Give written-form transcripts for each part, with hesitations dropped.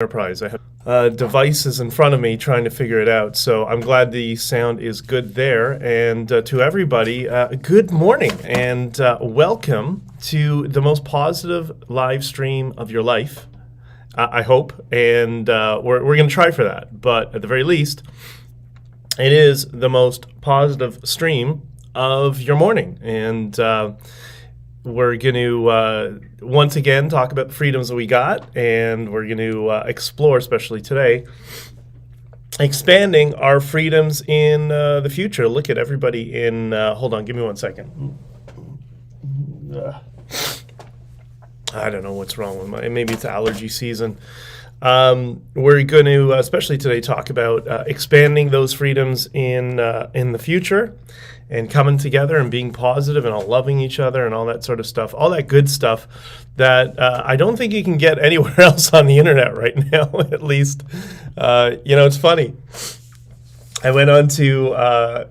Enterprise. I have devices in front of me trying to figure it out. So I'm glad the sound is good there. And to everybody, good morning and welcome to the most positive live stream of your life, I hope. And we're going to try for that. But at the very least, it is the most positive stream of your morning. And we're going to, once again, talk about the freedoms that we got, and we're going to explore, especially today, expanding our freedoms in the future. Look at everybody in, hold on, give me 1 second. I don't know what's wrong with maybe it's allergy season. We're going to, especially today, talk about expanding those freedoms in the future, and coming together and being positive and all loving each other and all that sort of stuff, all that good stuff that I don't think you can get anywhere else on the internet right now, at least. It's funny. I went on to, I'll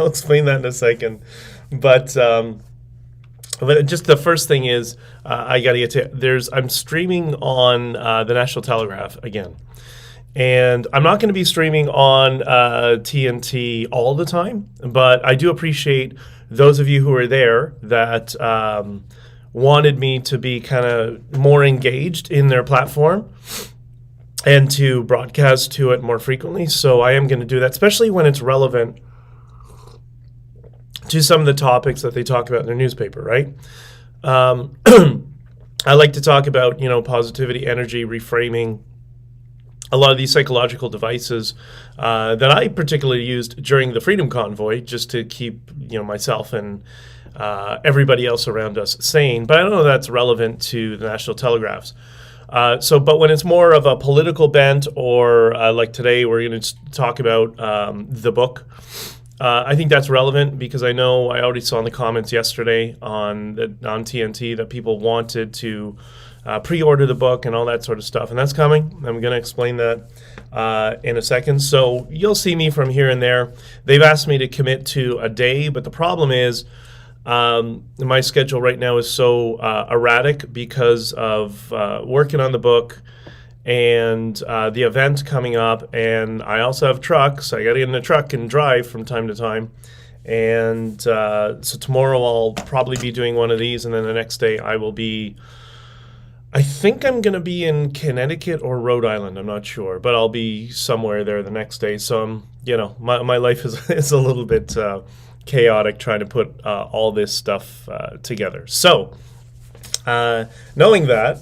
explain that in a second, but just the first thing is I got to get to, I'm streaming on the National Telegraph again. And I'm not going to be streaming on TNT all the time, but I do appreciate those of you who are there that wanted me to be kind of more engaged in their platform and to broadcast to it more frequently. So I am going to do that, especially when it's relevant to some of the topics that they talk about in their newspaper, right? I like to talk about, positivity, energy, reframing, a lot of these psychological devices that I particularly used during the Freedom Convoy, just to keep myself and everybody else around us sane. But I don't know if that's relevant to the National Telegraphs. But when it's more of a political bent, or like today, we're going to talk about the book. I think that's relevant because I know I already saw in the comments yesterday on TNT that people wanted to pre-order the book and all that sort of stuff, and that's coming. I'm going to explain that in a second. So you'll see me from here and there. They've asked me to commit to a day, but the problem is my schedule right now is so erratic because of working on the book and the event coming up, and I also have trucks. I got to get in a truck and drive from time to time. And so tomorrow I'll probably be doing one of these, and then the next day I think I'm going to be in Connecticut or Rhode Island. I'm not sure, but I'll be somewhere there the next day. So, my life is a little bit chaotic trying to put all this stuff together. So, knowing that,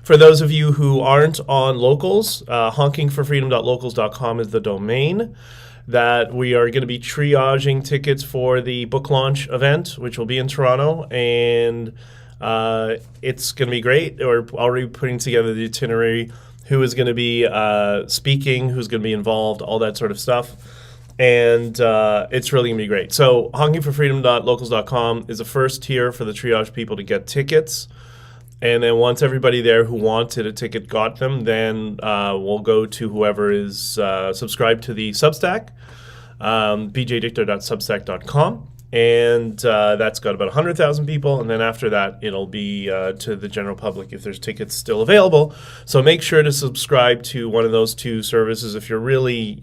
for those of you who aren't on Locals, honkingforfreedom.locals.com is the domain that we are going to be triaging tickets for the book launch event, which will be in Toronto, and it's going to be great. We're already putting together the itinerary, who is going to be speaking, who's going to be involved, all that sort of stuff. And it's really going to be great. So honkingforfreedom.locals.com is the first tier for the triage people to get tickets. And then once everybody there who wanted a ticket got them, then we'll go to whoever is subscribed to the Substack, BJdichter.substack.com. And that's got about 100,000 people, and then after that it'll be to the general public if there's tickets still available. So make sure to subscribe to one of those two services if you're really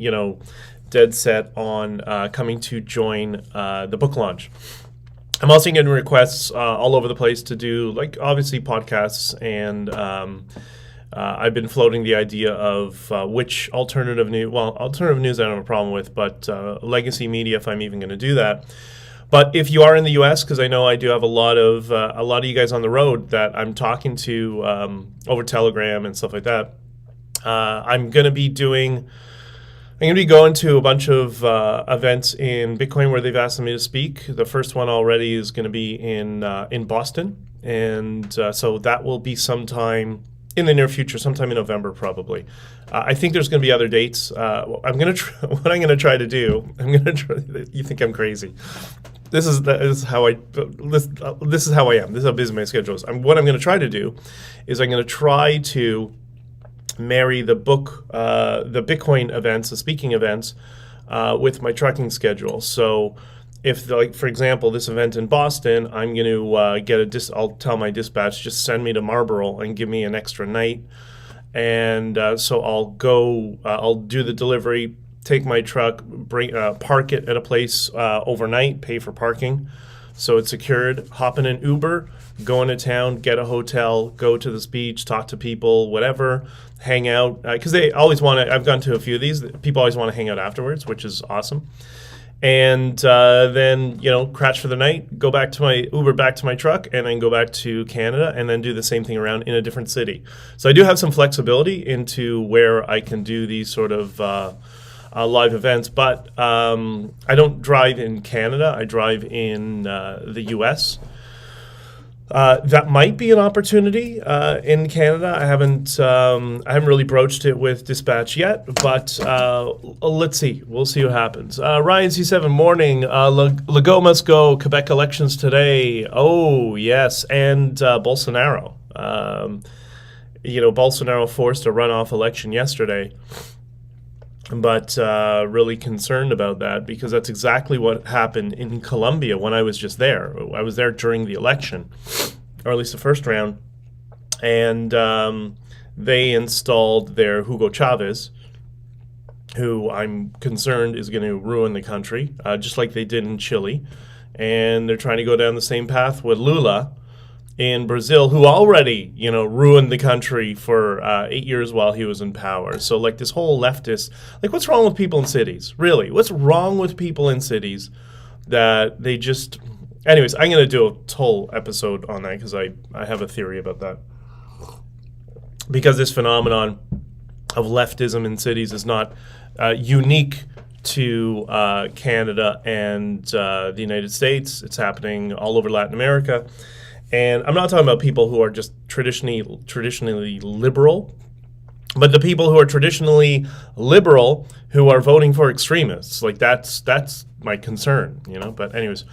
dead set on coming to join the book launch. I'm also getting requests all over the place to do, obviously podcasts, and I've been floating the idea of which alternative news I don't have a problem with, but legacy media, if I'm even going to do that. But if you are in the U.S., because I know I do have a lot of you guys on the road that I'm talking to over Telegram and stuff like that, I'm going to be going to a bunch of events in Bitcoin where they've asked me to speak. The first one already is going to be in Boston, and so that will be sometime in the near future, sometime in November probably. I think there's going to be other dates. What I'm going to try to do. You think I'm crazy? This is how I am. This is how busy my schedule is. What I'm going to try to do is I'm going to try to marry the book, the Bitcoin events, the speaking events, with my trucking schedule. So if, like, for example, this event in Boston, I'm going to I'll tell my dispatch, just send me to Marlborough and give me an extra night. And so I'll go, I'll do the delivery, take my truck, park it at a place overnight, pay for parking, so it's secured, hop in an Uber, go into town, get a hotel, go to this beach, talk to people, whatever, hang out, because they always want to, I've gone to a few of these, people always want to hang out afterwards, which is awesome. And then, crash for the night, go back to my Uber, back to my truck, and then go back to Canada, and then do the same thing around in a different city. So I do have some flexibility into where I can do these sort of live events, but I don't drive in Canada. I drive in the U.S. That might be an opportunity in Canada. I haven't really broached it with dispatch yet, but let's see. We'll see what happens. Ryan C7, morning. Legault must go. Quebec elections today. Oh yes, and Bolsonaro. Bolsonaro forced a runoff election yesterday, but really concerned about that because that's exactly what happened in Colombia when I was just there. I was there during the election, or at least the first round, and they installed their Hugo Chavez, who I'm concerned is going to ruin the country, just like they did in Chile. And they're trying to go down the same path with Lula in Brazil, who already, ruined the country for 8 years while he was in power. So, like, this whole leftist, like, what's wrong with people in cities? Really, what's wrong with people in cities that they just... Anyways, I'm going to do a whole episode on that because I have a theory about that. Because this phenomenon of leftism in cities is not unique to Canada and the United States. It's happening all over Latin America. And I'm not talking about people who are just traditionally liberal, but the people who are traditionally liberal who are voting for extremists. Like, that's my concern, But anyways,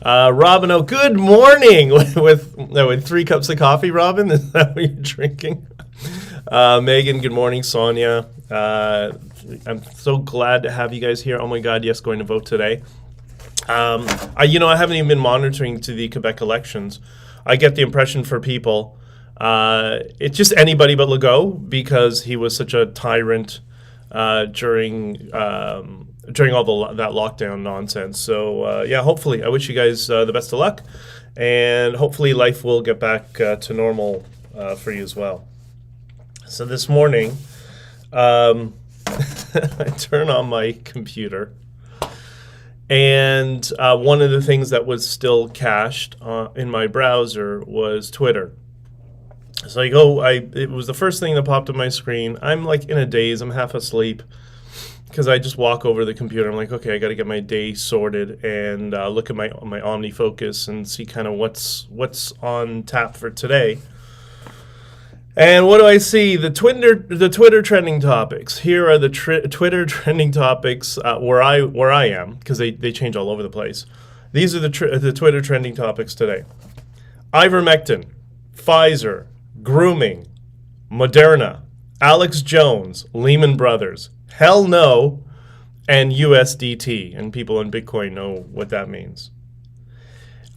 Robin, good morning with 3 cups of coffee, Robin. Is that what you're drinking? Megan, good morning. Sonia, I'm so glad to have you guys here. Oh my God, yes, going to vote today. I haven't even been monitoring to the Quebec elections. I get the impression for people, it's just anybody but Legault because he was such a tyrant during all that lockdown nonsense. So hopefully, I wish you guys the best of luck, and hopefully life will get back to normal for you as well. So this morning, I turn on my computer. And one of the things that was still cached in my browser was Twitter. So it was the first thing that popped on my screen. I'm like in a daze, I'm half asleep because I just walk over to the computer. I'm like, okay, I got to get my day sorted and look at my OmniFocus and see kind of what's on tap for today. And what do I see? The Twitter trending topics. Here are the Twitter trending topics where I am, because they change all over the place. These are the Twitter trending topics today: ivermectin, Pfizer, grooming, Moderna, Alex Jones, Lehman Brothers, hell no, and USDT. And people in Bitcoin know what that means.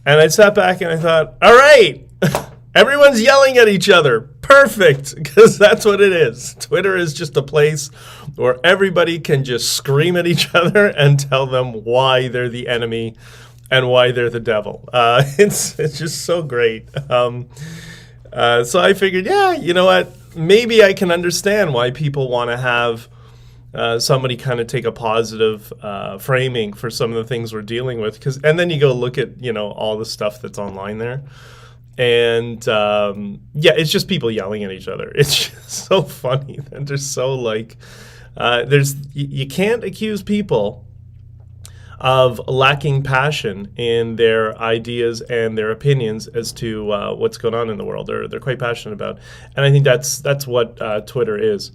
And I sat back and I thought, all right, everyone's yelling at each other. Perfect, because that's what it is. Twitter is just a place where everybody can just scream at each other and tell them why they're the enemy and why they're the devil. It's just so great. So I figured, you know what? Maybe I can understand why people want to have somebody kind of take a positive framing for some of the things we're dealing with. And then you go look at, all the stuff that's online there. And it's just people yelling at each other. It's just so funny. And they're so like, you can't accuse people of lacking passion in their ideas and their opinions as to what's going on in the world. They're quite passionate about, and I think that's what Twitter is.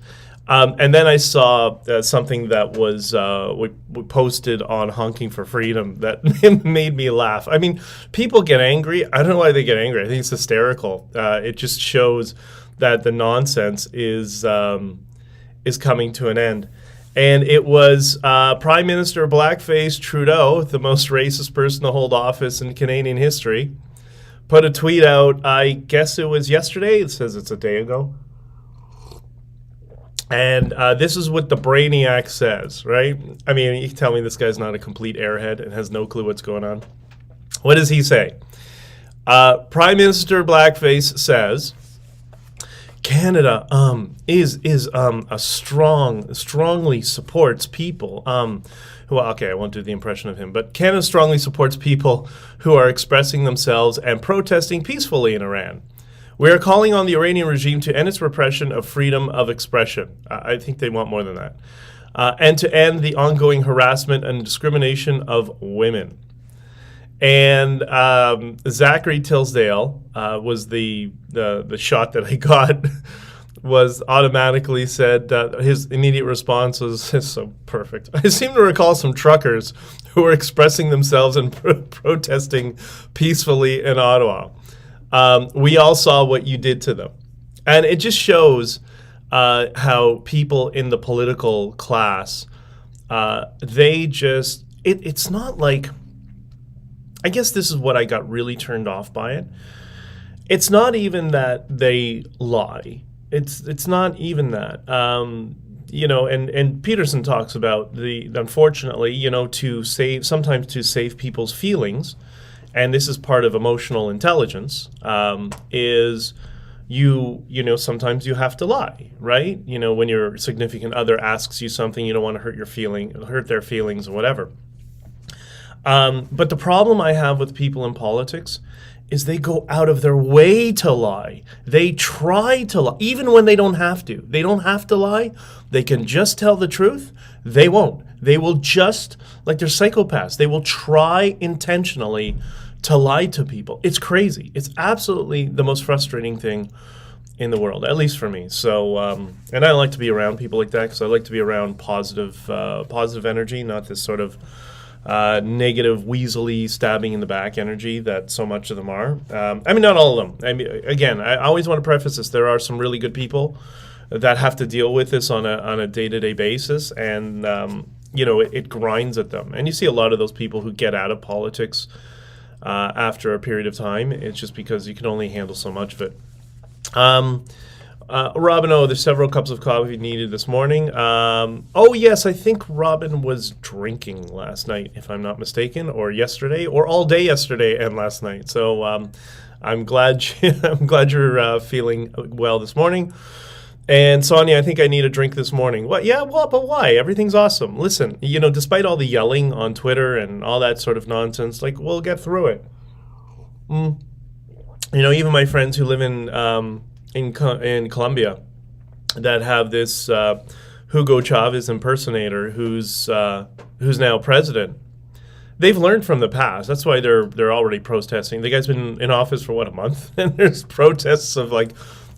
And then I saw something that was we posted on Honking For Freedom that made me laugh. I mean, people get angry. I don't know why they get angry. I think it's hysterical. It just shows that the nonsense is coming to an end. And it was Prime Minister Blackface Trudeau, the most racist person to hold office in Canadian history, put a tweet out, I guess it was yesterday. It says it's a day ago. And this is what the Brainiac says, right? I mean, you can tell me this guy's not a complete airhead and has no clue what's going on. What does he say? Prime Minister Blackface says, Canada is a strongly supports people okay, I won't do the impression of him, but Canada strongly supports people who are expressing themselves and protesting peacefully in Iran. We are calling on the Iranian regime to end its repression of freedom of expression. I think they want more than that. And to end the ongoing harassment and discrimination of women. And Zachary Tilsdale was the shot that I got, was automatically said that his immediate response was so perfect. I seem to recall some truckers who were expressing themselves and protesting peacefully in Ottawa. We all saw what you did to them. And it just shows how people in the political class, it's not like, I guess this is what I got really turned off by it. It's not even that they lie. It's not even that. And Peterson talks about unfortunately, sometimes to save people's feelings, and this is part of emotional intelligence, is sometimes you have to lie, right? When your significant other asks you something, you don't want to hurt their feelings or whatever. But the problem I have with people in politics is they go out of their way to lie. They try to lie, even when they don't have to. They don't have to lie. They can just tell the truth. They won't. They will just, like they're psychopaths, they will try intentionally to lie to people. It's crazy. It's absolutely the most frustrating thing in the world, at least for me. So, and I like to be around people like that because I like to be around positive energy, not this sort of negative, weaselly, stabbing in the back energy that so much of them are. Not all of them. Again, I always want to preface this. There are some really good people that have to deal with this on a day-to-day basis, and it grinds at them. And you see a lot of those people who get out of politics after a period of time. It's just because you can only handle so much of it. Robin, there's several cups of coffee needed this morning. Yes, I think Robin was drinking last night, if I'm not mistaken, or yesterday, or all day yesterday and last night. So I'm glad you're feeling well this morning. And Sonia, I think I need a drink this morning. What? Yeah, but why? Everything's awesome. Listen, despite all the yelling on Twitter and all that sort of nonsense, we'll get through it. Even my friends who live in Colombia that have this Hugo Chavez impersonator who's now president. They've learned from the past. That's why they're already protesting. The guy's been in office for a month, and there's protests of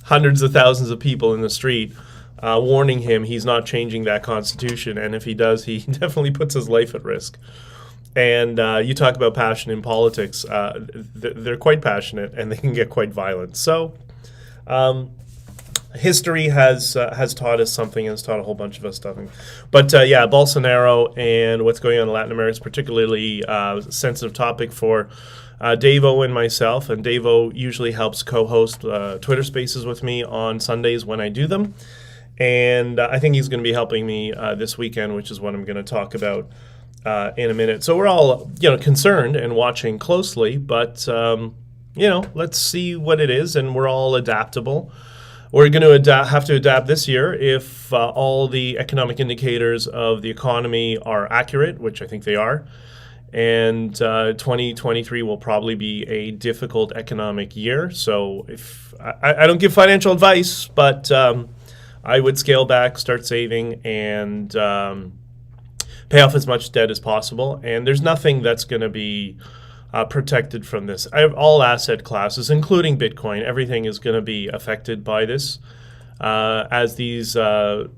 hundreds of thousands of people in the street warning him he's not changing that constitution, and if he does, he definitely puts his life at risk. And you talk about passion in politics. They're quite passionate, and they can get quite violent. So history has taught us something, and has taught a whole bunch of us something. But Bolsonaro and what's going on in Latin America is particularly a sensitive topic for Davo and myself. And Davo usually helps co-host Twitter Spaces with me on Sundays when I do them. And I think he's going to be helping me this weekend, which is what I'm going to talk about in a minute. So we're all concerned and watching closely, but let's see what it is, and we're all adaptable. We're going to have to adapt this year if all the economic indicators of the economy are accurate, which I think they are. And 2023 will probably be a difficult economic year. So if I don't give financial advice, but I would scale back, start saving, and pay off as much debt as possible. And there's nothing that's going to be protected from this. I have all asset classes, including Bitcoin. Everything is going to be affected by this. As these, the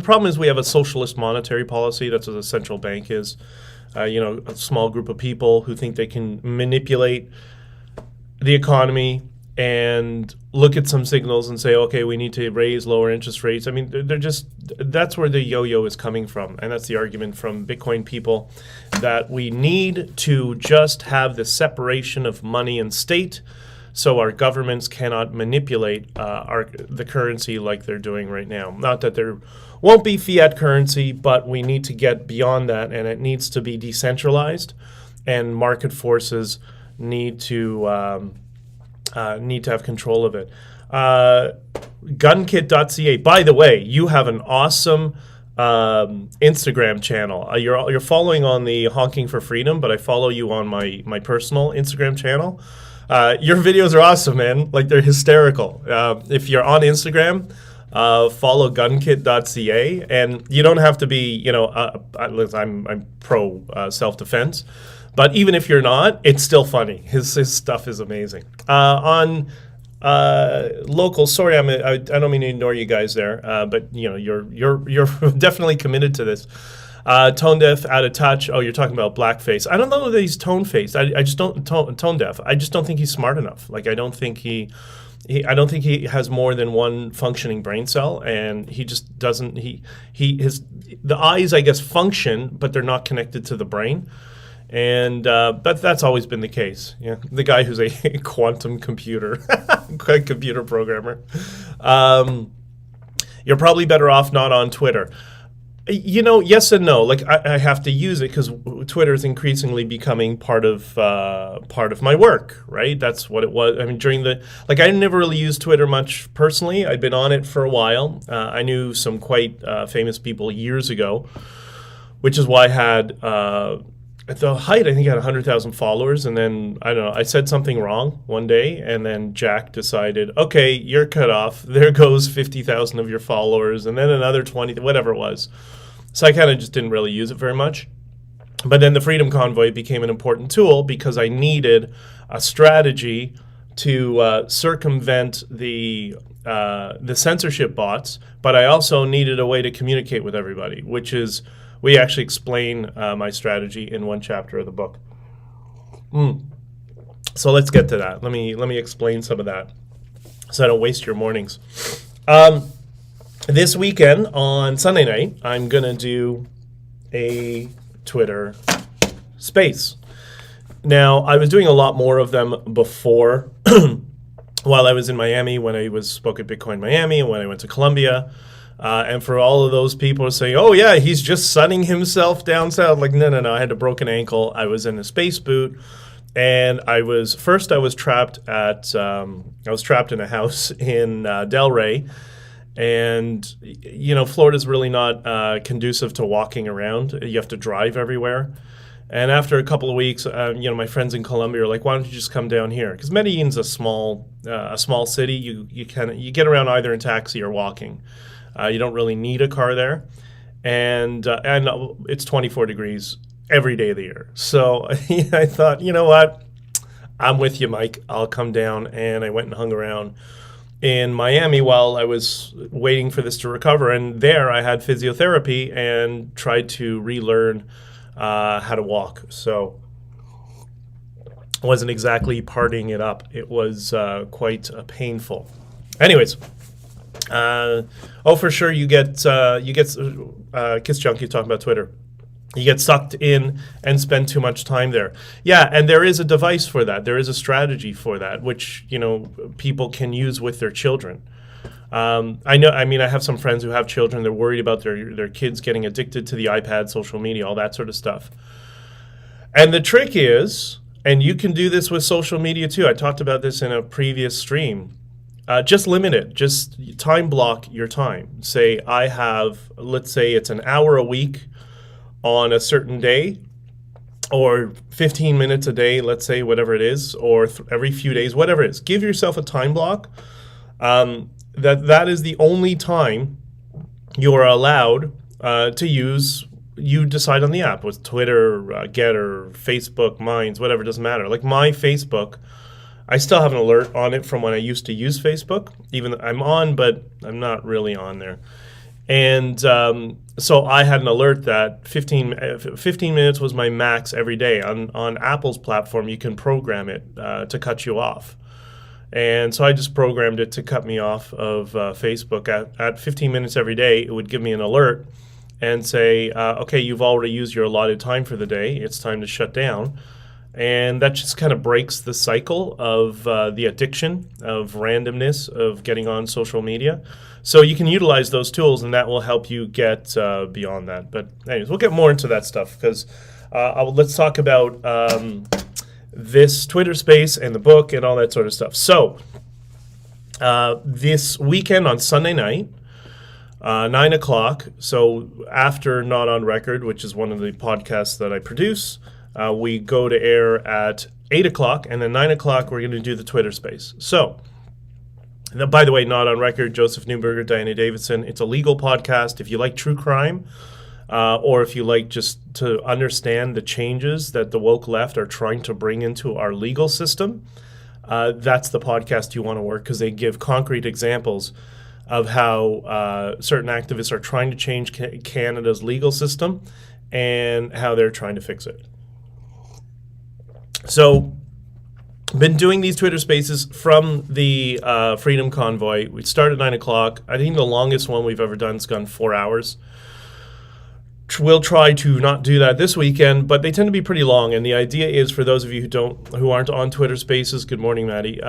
problem is we have a socialist monetary policy. That's what the central bank is. A small group of people who think they can manipulate the economy and look at some signals and say, okay, we need to lower interest rates. I mean, they're just, that's where the yo-yo is coming from. And that's the argument from Bitcoin people, that we need to just have the separation of money and state so our governments cannot manipulate the currency like they're doing right now. Not that there won't be fiat currency, but we need to get beyond that, and it needs to be decentralized, and market forces need to have control of it. Gunkit.ca. By the way, you have an awesome Instagram channel. You're following on the Honking For Freedom, but I follow you on my personal Instagram channel. Your videos are awesome, man. Like, they're hysterical. If you're on Instagram, follow gunkit.ca, and you don't have to be, I'm pro self-defense. But even if you're not, it's still funny. His stuff is amazing. On local, sorry, I don't mean to ignore you guys there, but you're definitely committed to this. Tone deaf, out of touch. Oh, you're talking about blackface. I don't know that he's tone faced. I just don't tone deaf. I just don't think he's smart enough. Like, I don't think he has more than one functioning brain cell, and he just doesn't. The eyes, I guess, function, but they're not connected to the brain. And that's always been the case. Yeah, the guy who's a quantum computer programmer. You're probably better off not on Twitter. Yes and no. Like, I have to use it because Twitter is increasingly becoming part of my work. Right? That's what it was. I mean, I never really used Twitter much personally. I'd been on it for a while. I knew some quite famous people years ago, which is why I had. At the height, I think I had 100,000 followers, and then, I don't know, I said something wrong one day, and then Jack decided, okay, you're cut off. There goes 50,000 of your followers, and then another 20, whatever it was. So I kind of just didn't really use it very much. But then the Freedom Convoy became an important tool because I needed a strategy to circumvent the censorship bots, but I also needed a way to communicate with everybody, which is... We actually explain my strategy in one chapter of the book. So let's get to that. Let me explain some of that so I don't waste your mornings. This weekend on Sunday night, I'm going to do a Twitter space. Now, I was doing a lot more of them before while I was in Miami, when I spoke at Bitcoin Miami, and when I went to Colombia. And for all of those people saying, oh, yeah, he's just sunning himself down south. Like, no. I had a broken ankle. I was in a space boot. And I was trapped in a house in Delray. And, Florida's really not conducive to walking around. You have to drive everywhere. And after a couple of weeks, my friends in Colombia are like, why don't you just come down here? Because Medellin's a small city. You get around either in taxi or walking. You don't really need a car there, and it's 24 degrees every day of the year. So I thought, you know what, I'm with you, Mike. I'll come down, and I went and hung around in Miami while I was waiting for this to recover. And there I had physiotherapy and tried to relearn how to walk. So I wasn't exactly partying it up. It was quite painful. Anyways. For sure, you get Kiss Junkie talking about Twitter. You get sucked in and spend too much time there. Yeah, and there is a device for that. There is a strategy for that, which people can use with their children. I have some friends who have children. They're worried about their kids getting addicted to the iPad, social media, all that sort of stuff. And the trick is, and you can do this with social media too. I talked about this in a previous stream. Just limit it. Just time block your time. Say let's say it's an hour a week on a certain day, or 15 minutes a day, let's say, whatever it is, or every few days, whatever it is. Give yourself a time block. That is the only time you are allowed to use. You decide on the app with Twitter, Getter, Facebook, Minds, whatever, it doesn't matter. Like my Facebook, I still have an alert on it from when I used to use Facebook. Even I'm on, but I'm not really on there. And so I had an alert that 15 minutes was my max every day. On Apple's platform, you can program it to cut you off. And so I just programmed it to cut me off of Facebook at 15 minutes every day. It would give me an alert and say, okay, you've already used your allotted time for the day. It's time to shut down. And that just kind of breaks the cycle of the addiction of randomness of getting on social media. So you can utilize those tools, and that will help you get beyond that. But anyways, we'll get more into that stuff because let's talk about this Twitter space and the book and all that sort of stuff. So this weekend on Sunday night, 9 o'clock, so after Not On Record, which is one of the podcasts that I produce, we go to air at 8 o'clock, and then 9 o'clock we're going to do the Twitter space. So, by the way, Not On Record, Joseph Newberger, Diana Davidson. It's a legal podcast. If you like true crime, or if you like just to understand the changes that the woke left are trying to bring into our legal system, that's the podcast you want to work, because they give concrete examples of how certain activists are trying to change Canada's legal system and how they're trying to fix it. So, been doing these Twitter spaces from the Freedom Convoy. We started at 9 o'clock. I think the longest one we've ever done has gone 4 hours. We'll try to not do that this weekend, but they tend to be pretty long. And the idea is, for those of you who aren't on Twitter Spaces, good morning, Maddie,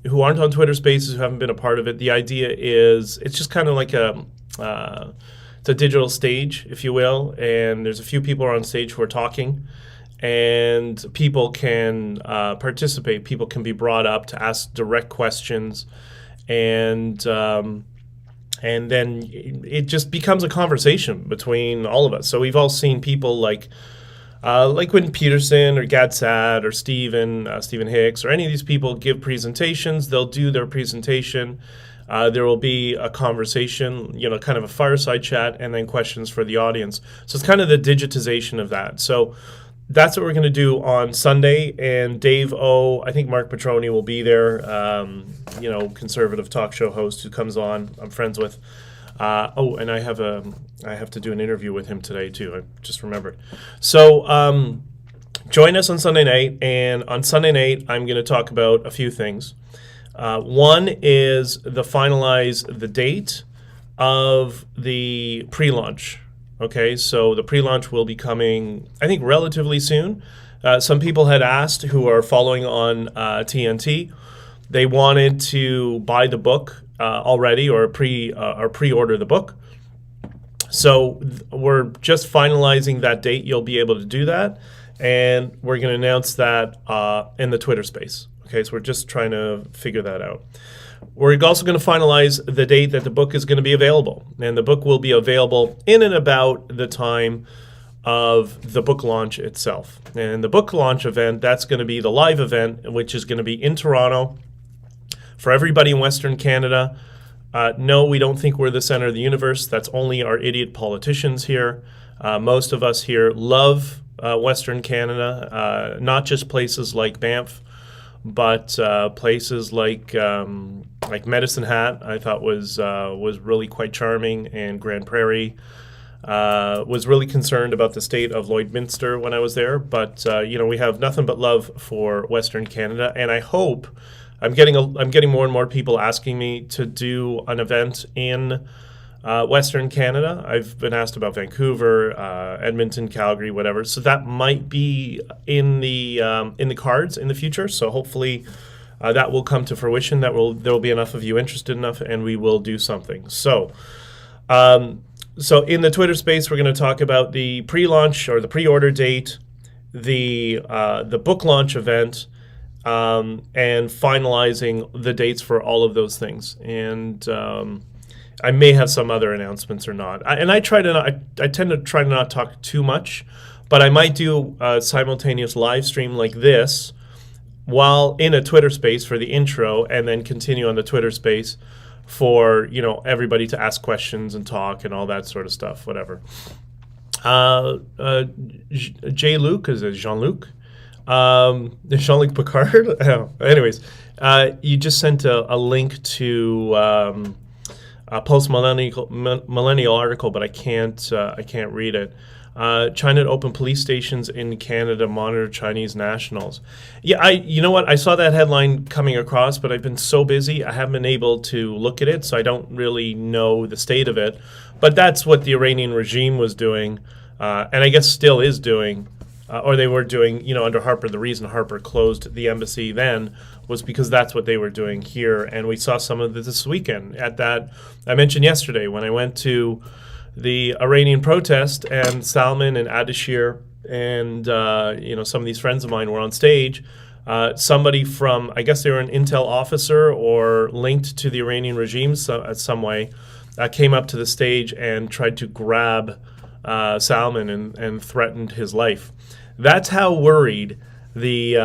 who aren't on Twitter Spaces, who haven't been a part of it, the idea is it's just kind of like it's a digital stage, if you will, and there's a few people on stage who are talking, and people can participate. People can be brought up to ask direct questions, and then it just becomes a conversation between all of us. So we've all seen people like Quentin Peterson or Gad Saad or Stephen Hicks or any of these people give presentations. They'll do their presentation. There will be a conversation, kind of a fireside chat, and then questions for the audience. So it's kind of the digitization of that. So that's what we're going to do on Sunday. And Dave O, I think Mark Petroni will be there, conservative talk show host who comes on, I'm friends with. And I have to do an interview with him today too. I just remembered. So join us on Sunday night. And on Sunday night, I'm going to talk about a few things. One is finalize the date of the pre-launch. Okay, so the pre-launch will be coming, I think, relatively soon. Some people had asked, who are following on TNT, they wanted to buy the book already or pre-order the book. So we're just finalizing that date. You'll be able to do that, and we're going to announce that in the Twitter space. Okay, so we're just trying to figure that out. We're also going to finalize the date that the book is going to be available. And the book will be available in and about the time of the book launch itself. And the book launch event, that's going to be the live event, which is going to be in Toronto for everybody in Western Canada. No, we don't think we're the center of the universe. That's only our idiot politicians here. Most of us here love Western Canada, not just places like Banff, but places like Medicine Hat, I thought was really quite charming, and Grand Prairie. Was really concerned about the state of Lloydminster when I was there, but we have nothing but love for Western Canada, and I hope I'm getting more and more people asking me to do an event in Western Canada. I've been asked about Vancouver, Edmonton, Calgary, whatever. So that might be in the cards in the future. So hopefully that will come to fruition. There will be enough of you interested enough, and we will do something. So in the Twitter space, we're going to talk about the pre-launch or the pre-order date, the book launch event, and finalizing the dates for all of those things. And I may have some other announcements or not. I tend to try to not talk too much, but I might do a simultaneous live stream like this while in a Twitter space for the intro, and then continue on the Twitter space for everybody to ask questions and talk and all that sort of stuff, whatever. Jean-Luc Picard. Anyways, you just sent a link to a post-millennial article, but I can't read it. China to open police stations in Canada to monitor Chinese nationals. Yeah, you know what? I saw that headline coming across, but I've been so busy, I haven't been able to look at it, so I don't really know the state of it. But that's what the Iranian regime was doing, and I guess still is doing, or they were doing, under Harper. The reason Harper closed the embassy then was because that's what they were doing here, and we saw some of this weekend at that. I mentioned yesterday when I went to the Iranian protest, and Salman and Ardashir and some of these friends of mine were on stage. Somebody from, I guess they were an intel officer or linked to the Iranian regime some way, came up to the stage and tried to grab Salman and threatened his life. That's how worried the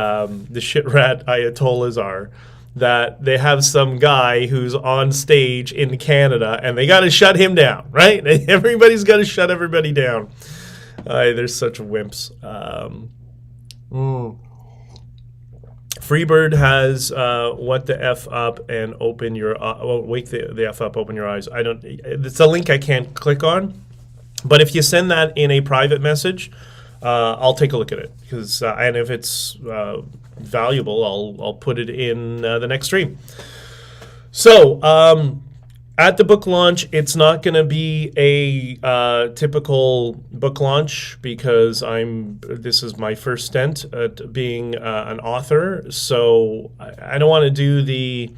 shit rat Ayatollahs are, that they have some guy who's on stage in Canada and they got to shut him down, right? Everybody's got to shut everybody down. They're such wimps. Freebird has what the F up and open your wake the F up, open your eyes. It's a link I can't click on, but if you send that in a private message, I'll take a look at it, because and if it's valuable, I'll put it in the next stream. So at the book launch, it's not going to be a typical book launch, because this is my first stint at being an author. So I don't want to do the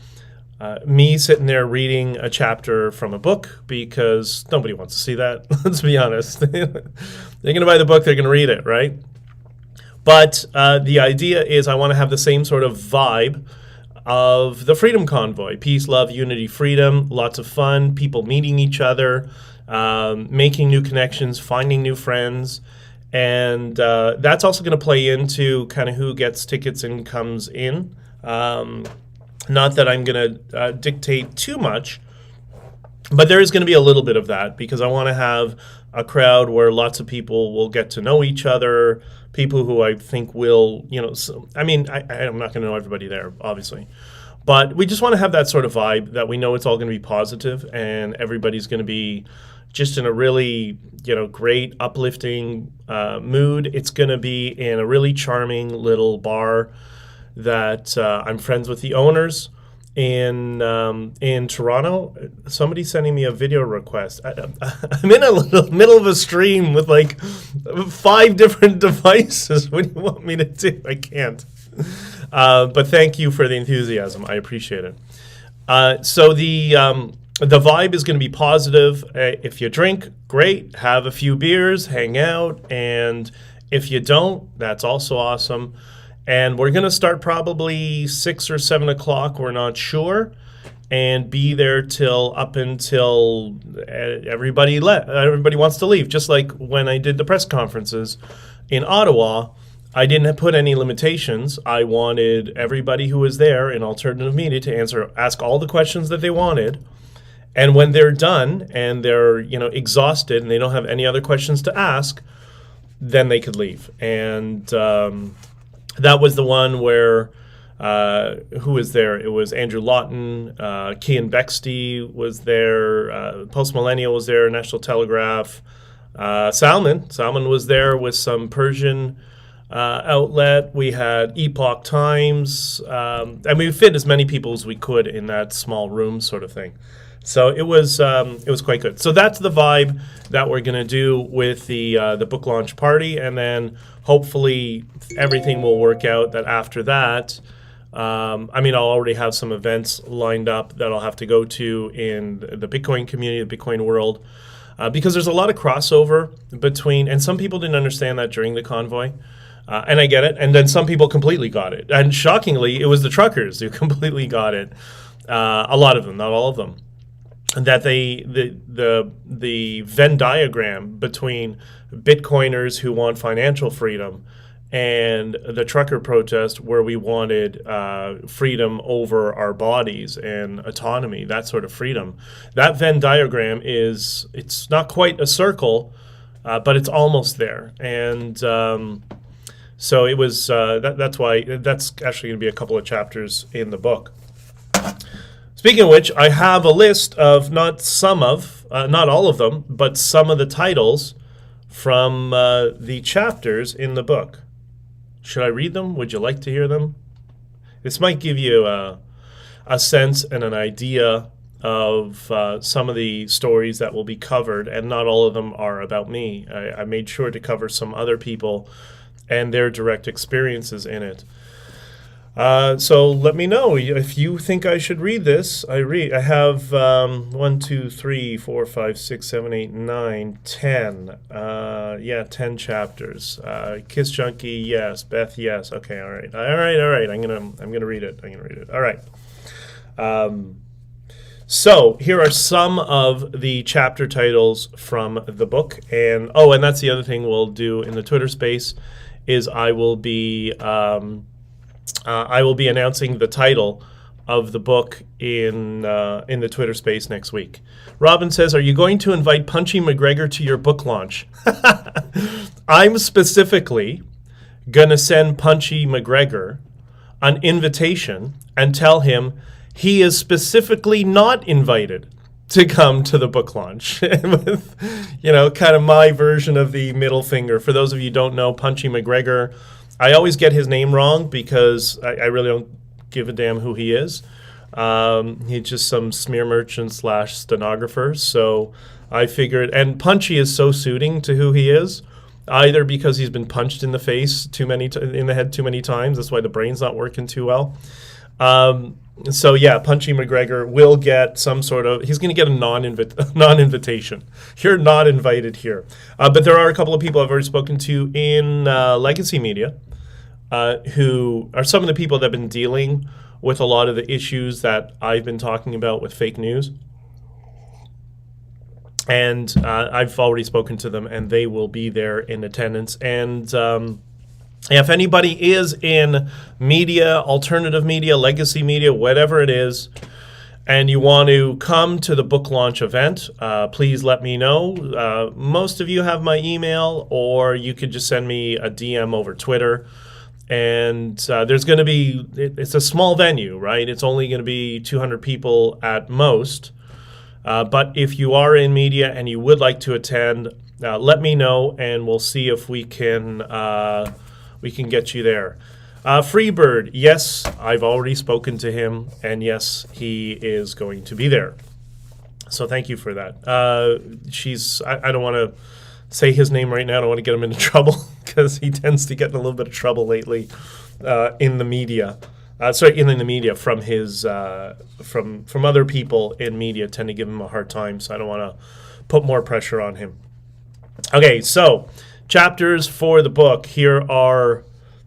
me sitting there reading a chapter from a book, because nobody wants to see that. Let's be honest. They're going to buy the book, they're going to read it, right? But the idea is I want to have the same sort of vibe of the Freedom Convoy. Peace, love, unity, freedom, lots of fun, people meeting each other, making new connections, finding new friends. And that's also going to play into kind of who gets tickets and comes in. Not that I'm going to dictate too much, but there is going to be a little bit of that, because I want to have a crowd where lots of people will get to know each other, people who I think will, I'm not going to know everybody there, obviously. But we just want to have that sort of vibe that we know it's all going to be positive and everybody's going to be just in a really, great, uplifting mood. It's going to be in a really charming little bar that I'm friends with the owners in Toronto. Somebody's sending me a video request. I'm in a middle of a stream with like 5 different devices. What do you want me to do? I can't. But thank you for the enthusiasm. I appreciate it. So the vibe is going to be positive. If you drink, great. Have a few beers, hang out. And if you don't, that's also awesome. And we're going to start probably 6 or 7 o'clock, we're not sure, and be there up until everybody wants to leave. Just like when I did the press conferences in Ottawa, I didn't put any limitations. I wanted everybody who was there in alternative media to ask all the questions that they wanted. And when they're done and they're exhausted and they don't have any other questions to ask, then they could leave. And that was the one where, who was there? It was Andrew Lawton, Cian Bexty was there, Post Millennial was there, National Telegraph, Salman was there with some Persian outlet. We had Epoch Times, and we fit as many people as we could in that small room sort of thing. So it was quite good. So that's the vibe that we're going to do with the book launch party, and then hopefully everything will work out. That after that, I'll already have some events lined up that I'll have to go to in the Bitcoin community, the Bitcoin world, because there's a lot of crossover between, and some people didn't understand that during the convoy. And I get it. And then some people completely got it. And shockingly, it was the truckers who completely got it. A lot of them, not all of them. That the Venn diagram between Bitcoiners who want financial freedom and the trucker protest where we wanted freedom over our bodies and autonomy, that sort of freedom. That Venn diagram it's not quite a circle, but it's almost there. And so it was, that's why, that's actually going to be a couple of chapters in the book. Speaking of which, I have a list of not all of them, but some of the titles from the chapters in the book. Should I read them? Would you like to hear them? This might give you a sense and an idea of some of the stories that will be covered, and not all of them are about me. I made sure to cover some other people and their direct experiences in it. So let me know if you think I should read this. I have 1, 2, 3, 4, 5, 6, 7, 8, 9, 10. 10 chapters. Kiss Junkie, yes. Beth, yes. Okay, all right. I'm gonna read it. All right. So here are some of the chapter titles from the book, and that's the other thing we'll do in the Twitter space is I will be announcing the title of the book in the Twitter space next week. Robin says, "Are you going to invite Punchy McGregor to your book launch?" I'm specifically gonna send Punchy McGregor an invitation and tell him he is specifically not invited to come to the book launch with, kind of my version of the middle finger. For those of you who don't know, Punchy McGregor, I always get his name wrong because I really don't give a damn who he is. He's just some smear merchant / stenographer. So I figured, and Punchy is so suiting to who he is, either because he's been punched in the face in the head too many times. That's why the brain's not working too well. So yeah, Punchy McGregor will get some sort of, he's going to get a non-invitation. You're not invited here. But there are a couple of people I've already spoken to in legacy media who are some of the people that have been dealing with a lot of the issues that I've been talking about with fake news. And I've already spoken to them, and they will be there in attendance. And if anybody is in media, alternative media, legacy media, whatever it is, and you want to come to the book launch event, please let me know. Most of you have my email, or you could just send me a DM over Twitter. And there's going to be, it's a small venue, right? It's only going to be 200 people at most. But if you are in media and you would like to attend, let me know, and we'll see if we can get you there. Freebird, yes, I've already spoken to him, and yes, he is going to be there. So thank you for that. I don't want to say his name right now. I don't want to get him into trouble because he tends to get in a little bit of trouble lately in the media. In the media from his from other people in media tend to give him a hard time. So I don't want to put more pressure on him. Okay, so chapters for the book.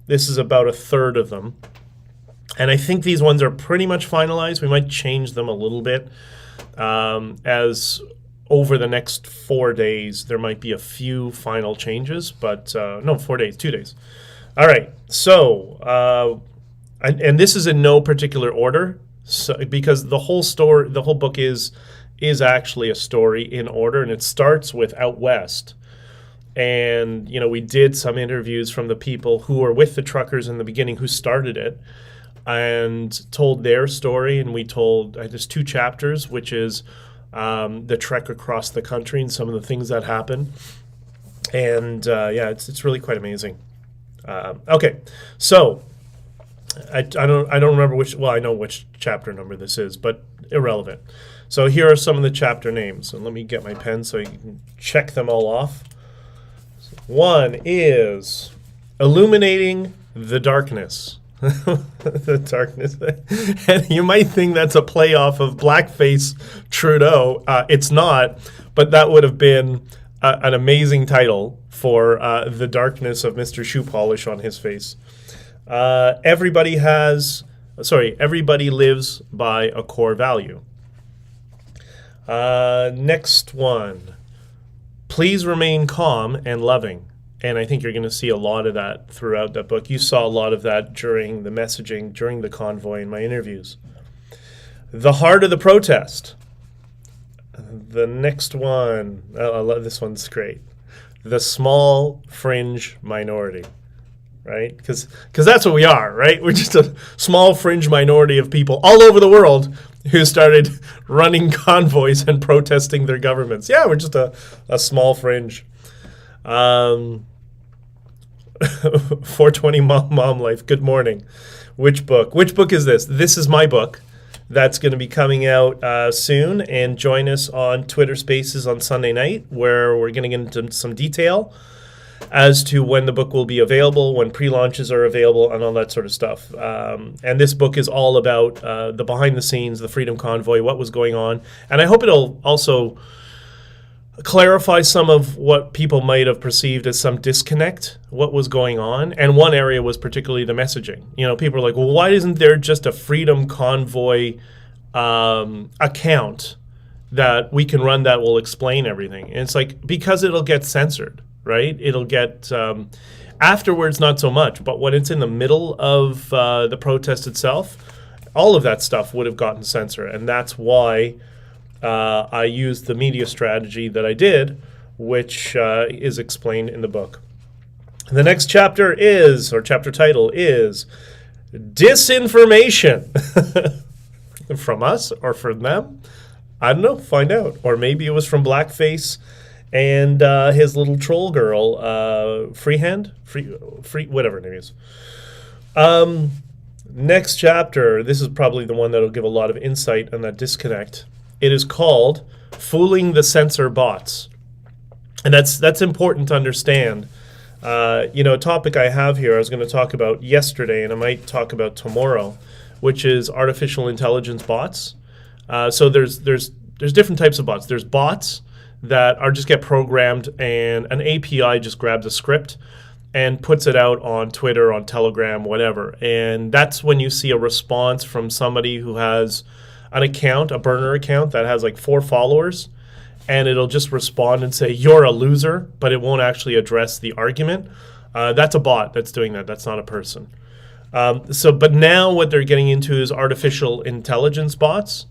This is about a third of them. And I think these ones are pretty much finalized. We might change them a little bit. As over the next 4 days, there might be a few final changes. But, 4 days, 2 days. All right, so, and this is in no particular order. So, because the whole book is actually a story in order. And it starts with Out West. And, we did some interviews from the people who were with the truckers in the beginning who started it and told their story. And we told, there's 2 chapters, which is the trek across the country and some of the things that happen. And, it's really quite amazing. Okay, so I don't remember I know which chapter number this is, but irrelevant. So here are some of the chapter names. And let me get my pen so you can check them all off. One is Illuminating the Darkness. The darkness. And you might think that's a play off of Blackface Trudeau. It's not, but that would have been an amazing title for the darkness of Mr. Shoe Polish on his face. Everybody lives by a core value. Next one. Please remain calm and loving. And I think you're going to see a lot of that throughout that book. You saw a lot of that during the messaging, during the convoy in my interviews. The heart of the protest. The next one, I love this one's great. The small fringe minority, right? Because that's what we are, right? We're just a small fringe minority of people all over the world who started running convoys and protesting their governments. Yeah, we're just a small fringe. 420 Mom Life. Good morning. Which book? Which book is this? This is my book. That's going to be coming out soon. And join us on Twitter Spaces on Sunday night, where we're going to get into some detail as to when the book will be available, when pre-launches are available, and all that sort of stuff. And this book is all about the behind the scenes, the Freedom Convoy, what was going on. And I hope it'll also clarify some of what people might have perceived as some disconnect, what was going on. And one area was particularly the messaging. You know, people are like, well, why isn't there just a Freedom Convoy account that we can run that will explain everything? And it's like, because it'll get censored, right? It'll get, afterwards, not so much. But when it's in the middle of the protest itself, all of that stuff would have gotten censored. And that's why I used the media strategy that I did, which is explained in the book. The next chapter is, or chapter title is, Disinformation. From us or from them? I don't know. Find out. Or maybe it was from Blackface and his little troll girl, Freehand? Free, whatever her name is. Next chapter, this is probably the one that'll give a lot of insight on that disconnect. It is called Fooling the Censor Bots. And that's important to understand. A topic I have here I was going to talk about yesterday, and I might talk about tomorrow, which is artificial intelligence bots. So there's different types of bots. There's bots that just get programmed, and an API just grabs a script and puts it out on Twitter, on Telegram, whatever. And that's when you see a response from somebody who has an account, a burner account that has like 4 followers, and it'll just respond and say, you're a loser, but it won't actually address the argument. That's a bot that's doing that. That's not a person. But now what they're getting into is artificial intelligence bots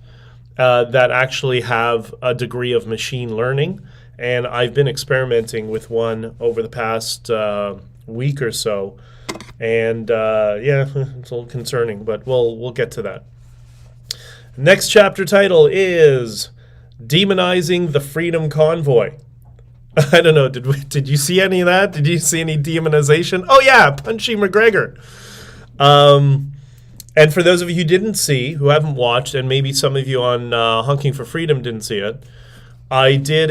that actually have a degree of machine learning. And I've been experimenting with one over the past week or so. And it's a little concerning, but we'll get to that. Next chapter title is Demonizing the Freedom Convoy. I don't know, did you see any of that? Did you see any demonization? Oh yeah, Punchy McGregor. And for those of you who didn't see, who haven't watched, and maybe some of you on Honking For Freedom didn't see it, I did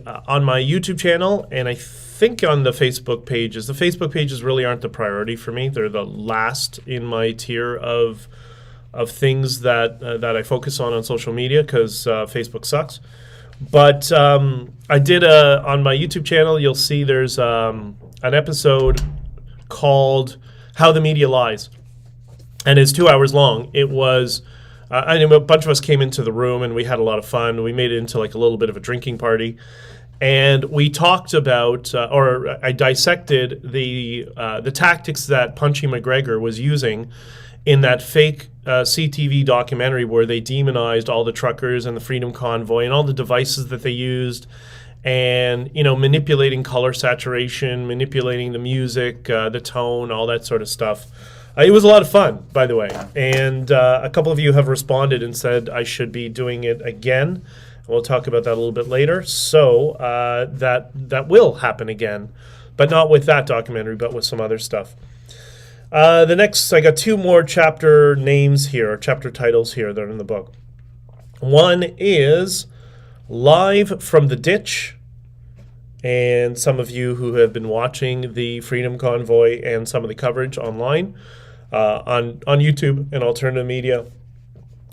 on my YouTube channel, and I think on the Facebook pages. The Facebook pages really aren't the priority for me. They're the last in my tier of things that I focus on social media, because Facebook sucks. But I did on my YouTube channel, you'll see there's an episode called How the Media Lies. And it's 2 hours long. It was, a bunch of us came into the room and we had a lot of fun. We made it into like a little bit of a drinking party. And we talked about, or I dissected the tactics that Punchy McGregor was using in that fake CTV documentary where they demonized all the truckers and the Freedom Convoy and all the devices that they used, and manipulating color saturation, manipulating the music, the tone, all that sort of stuff. It was a lot of fun, by the way, and a couple of you have responded and said I should be doing it again. We'll talk about that a little bit later. So that will happen again, but not with that documentary, but with some other stuff. The next, I got 2 more chapter names here, chapter titles here that are in the book. One is Live from the Ditch, and some of you who have been watching the Freedom Convoy and some of the coverage online on YouTube and alternative media,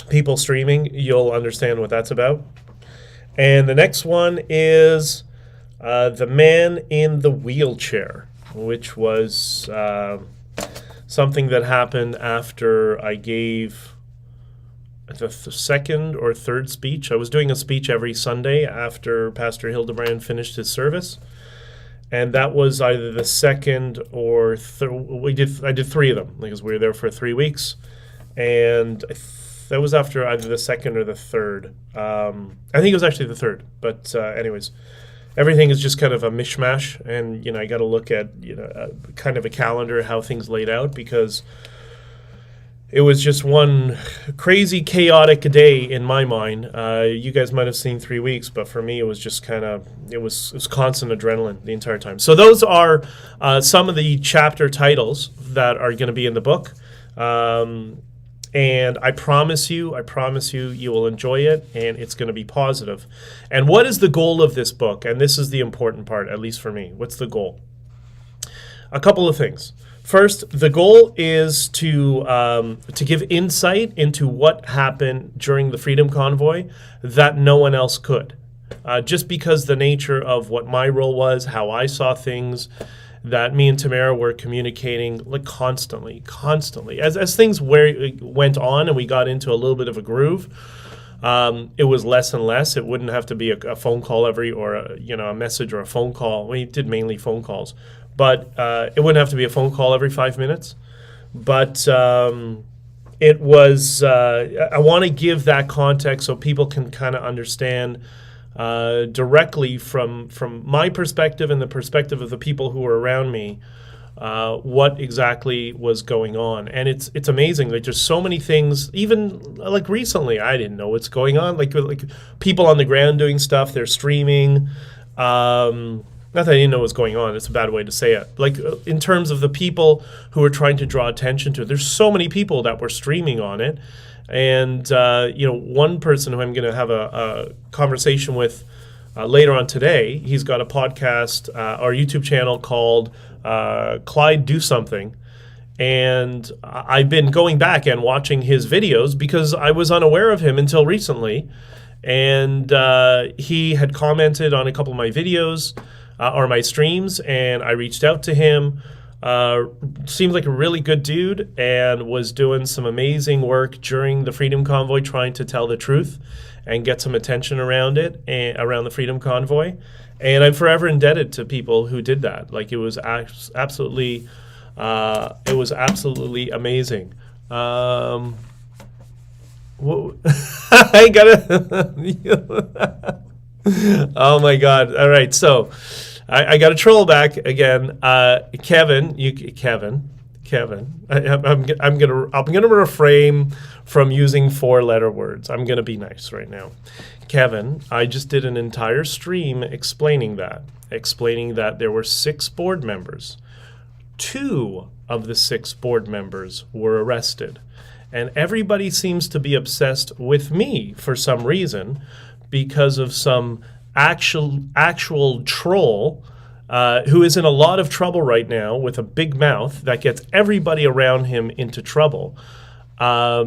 people streaming, you'll understand what that's about. And the next one is The Man in the Wheelchair, which was something that happened after I gave the second or third speech. I was doing a speech every Sunday after Pastor Hildebrand finished his service, and that was either the second or third. I did 3 of them because we were there for 3 weeks, and that was after either the second or the third. I think it was actually the third, but anyways. Everything is just kind of a mishmash, and I got to look at kind of a calendar, how things laid out, because it was just one crazy, chaotic day in my mind. You guys might have seen 3 weeks, but for me, it was just it was constant adrenaline the entire time. So those are some of the chapter titles that are going to be in the book. And I promise you, you will enjoy it, and it's going to be positive. And what is the goal of this book? And this is the important part, at least for me. What's the goal? A couple of things. First, the goal is to give insight into what happened during the Freedom Convoy that no one else could. Just because the nature of what my role was, how I saw things, that me and Tamara were communicating like constantly. As things went on and we got into a little bit of a groove, it was less and less. It wouldn't have to be a phone call or a message or a phone call. We did mainly phone calls. But it wouldn't have to be a phone call every 5 minutes. But it was, I want to give that context so people can kind of understand directly from my perspective and the perspective of the people who were around me, what exactly was going on. And it's amazing. Like, there's so many things, even like recently, I didn't know what's going on. Like people on the ground doing stuff, they're streaming. Not that I didn't know what was going on. It's a bad way to say it. Like, in terms of the people who were trying to draw attention to it, there's so many people that were streaming on it. And, one person who I'm going to have a conversation with later on today, he's got a podcast or YouTube channel called Clyde Do Something. And I've been going back and watching his videos because I was unaware of him until recently. And he had commented on a couple of my videos or my streams, and I reached out to him. Seemed like a really good dude and was doing some amazing work during the Freedom Convoy, trying to tell the truth and get some attention around it, around the Freedom Convoy. And I'm forever indebted to people who did that. Like, it was absolutely amazing. I gotta. Oh my God! All right, so I got to troll back again. Kevin. I'm gonna refrain from using 4-letter words. I'm gonna be nice right now. Kevin, I just did an entire stream explaining that there were 6 board members. 2 of the 6 board members were arrested, and everybody seems to be obsessed with me for some reason, because of some actual troll who is in a lot of trouble right now with a big mouth that gets everybody around him into trouble. I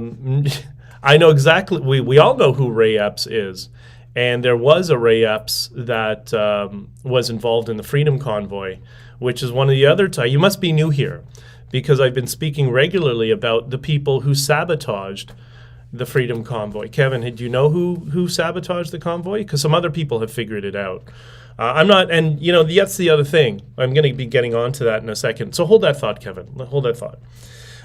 know exactly, we all know who Ray Epps is. And there was a Ray Epps that was involved in the Freedom Convoy, which is one of the other you must be new here, because I've been speaking regularly about the people who sabotaged the Freedom Convoy. Kevin, did you know who sabotaged the convoy? Because some other people have figured it out. I'm not, and that's the other thing. I'm going to be getting onto that in a second. So hold that thought, Kevin. Hold that thought.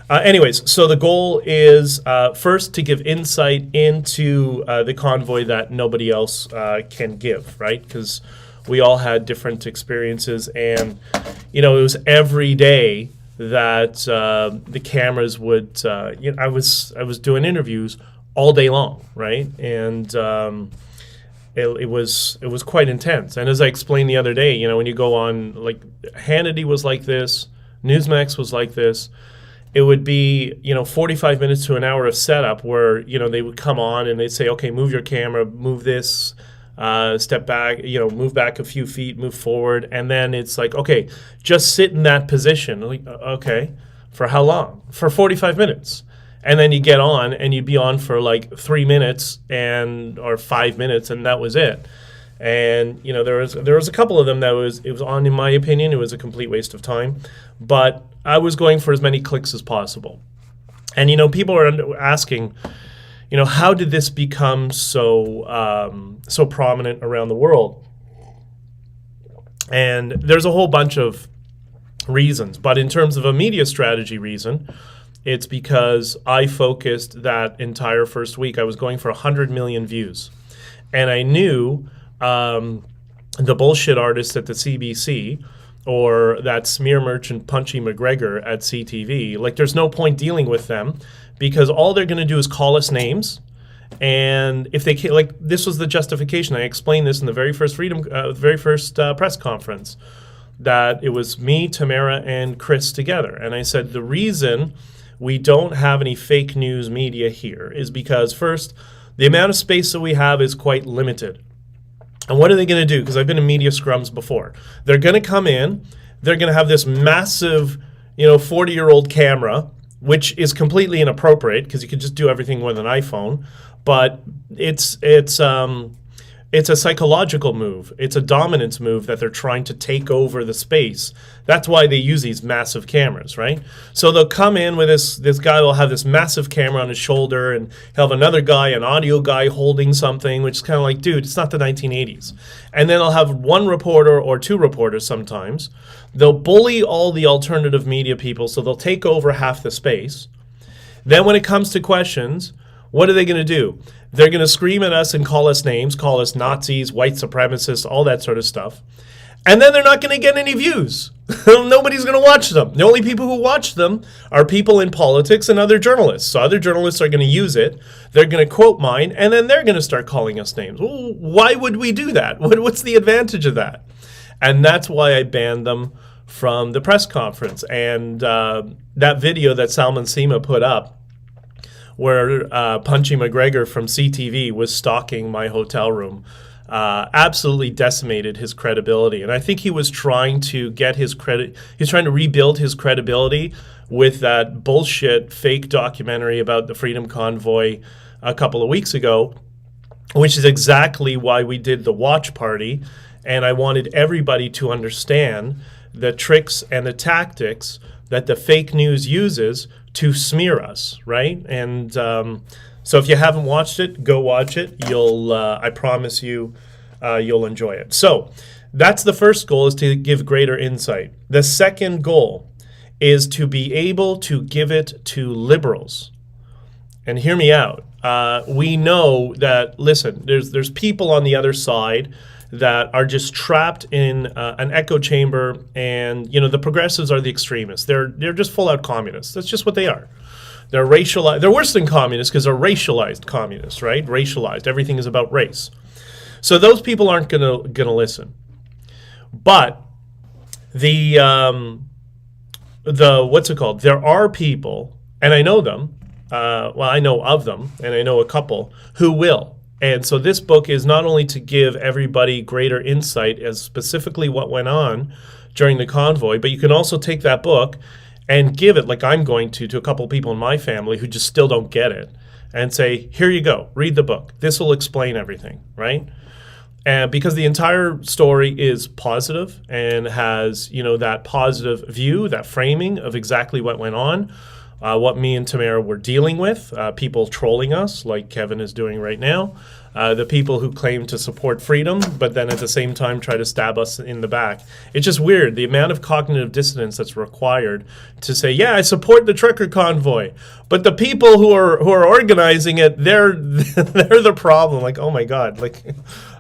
Anyways, so the goal is first to give insight into the convoy that nobody else can give, right? Because we all had different experiences, and it was every day that the cameras would, I was doing interviews all day long, right? And it was quite intense. And as I explained the other day, when you go on, like, Hannity was like this, Newsmax was like this. It would be 45 minutes to an hour of setup where they would come on and they'd say, okay, move your camera, move this. Step back, move back a few feet, move forward, and then it's like, okay, just sit in that position. Like, okay, for how long? For 45 minutes. And then you get on, and you'd be on for like 3 minutes or 5 minutes, and that was it. And there was a couple of them that it was on, in my opinion, it was a complete waste of time. But I was going for as many clicks as possible. And people are asking, how did this become so prominent around the world? And there's a whole bunch of reasons. But in terms of a media strategy reason, it's because I focused that entire first week. I was going for 100 million views. And I knew the bullshit artists at the CBC or that smear merchant Punchy McGregor at CTV. Like, there's no point dealing with them because all they're going to do is call us names. And if they can't, like, this was the justification. I explained this in the very first press conference, that it was me, Tamara, and Chris together. And I said the reason we don't have any fake news media here is because, first, the amount of space that we have is quite limited. And what are they going to do? Because I've been in media scrums before. They're going to come in. They're going to have this massive, 40-year-old camera, which is completely inappropriate because you could just do everything with an iPhone. But it's a psychological move. It's a dominance move that they're trying to take over the space. That's why they use these massive cameras, right? So they'll come in with this guy will have this massive camera on his shoulder, and he'll have another guy, an audio guy, holding something, which is kind of like, dude, it's not the 1980s. And then they'll have one reporter or two reporters sometimes. They'll bully all the alternative media people, so they'll take over half the space. Then when it comes to questions, what are they going to do? They're going to scream at us and call us names, call us Nazis, white supremacists, all that sort of stuff. And then they're not going to get any views. Nobody's going to watch them. The only people who watch them are people in politics and other journalists. So other journalists are going to use it. They're going to quote mine, and then they're going to start calling us names. Well, why would we do that? What's the advantage of that? And that's why I banned them from the press conference. And that video that Salman Sima put up, where Punchy McGregor from CTV was stalking my hotel room, absolutely decimated his credibility. And I think he was trying to get his credit. He was trying to rebuild his credibility with that bullshit fake documentary about the Freedom Convoy a couple of weeks ago, which is exactly why we did the watch party. And I wanted everybody to understand the tricks and the tactics that the fake news uses to smear us, right? And so if you haven't watched it, go watch it. You'll, I promise you, you'll enjoy it. So that's the first goal, is to give greater insight. The second goal is to be able to give it to liberals. And hear me out. We know that, listen, there's people on the other side that are just trapped in an echo chamber, and the progressives are the extremists. They're just full out communists. That's just what they are. They're racialized. They're worse than communists because they're racialized communists, right? Racialized. Everything is about race. So those people aren't gonna listen. But the what's it called? There are people, and I know them. I know of them, and I know a couple who will. And so this book is not only to give everybody greater insight as specifically what went on during the convoy, but you can also take that book and give it, like I'm going to a couple of people in my family who just still don't get it, and say, here you go, read the book. This will explain everything, right? And because the entire story is positive and has, that positive view, that framing of exactly what went on, what me and Tamara were dealing with, people trolling us like Kevin is doing right now, the people who claim to support freedom but then at the same time try to stab us in the back. It's just weird, the amount of cognitive dissonance that's required to say, yeah, I support the trucker convoy, but the people who are organizing it, they're the problem. Like, oh my God, like,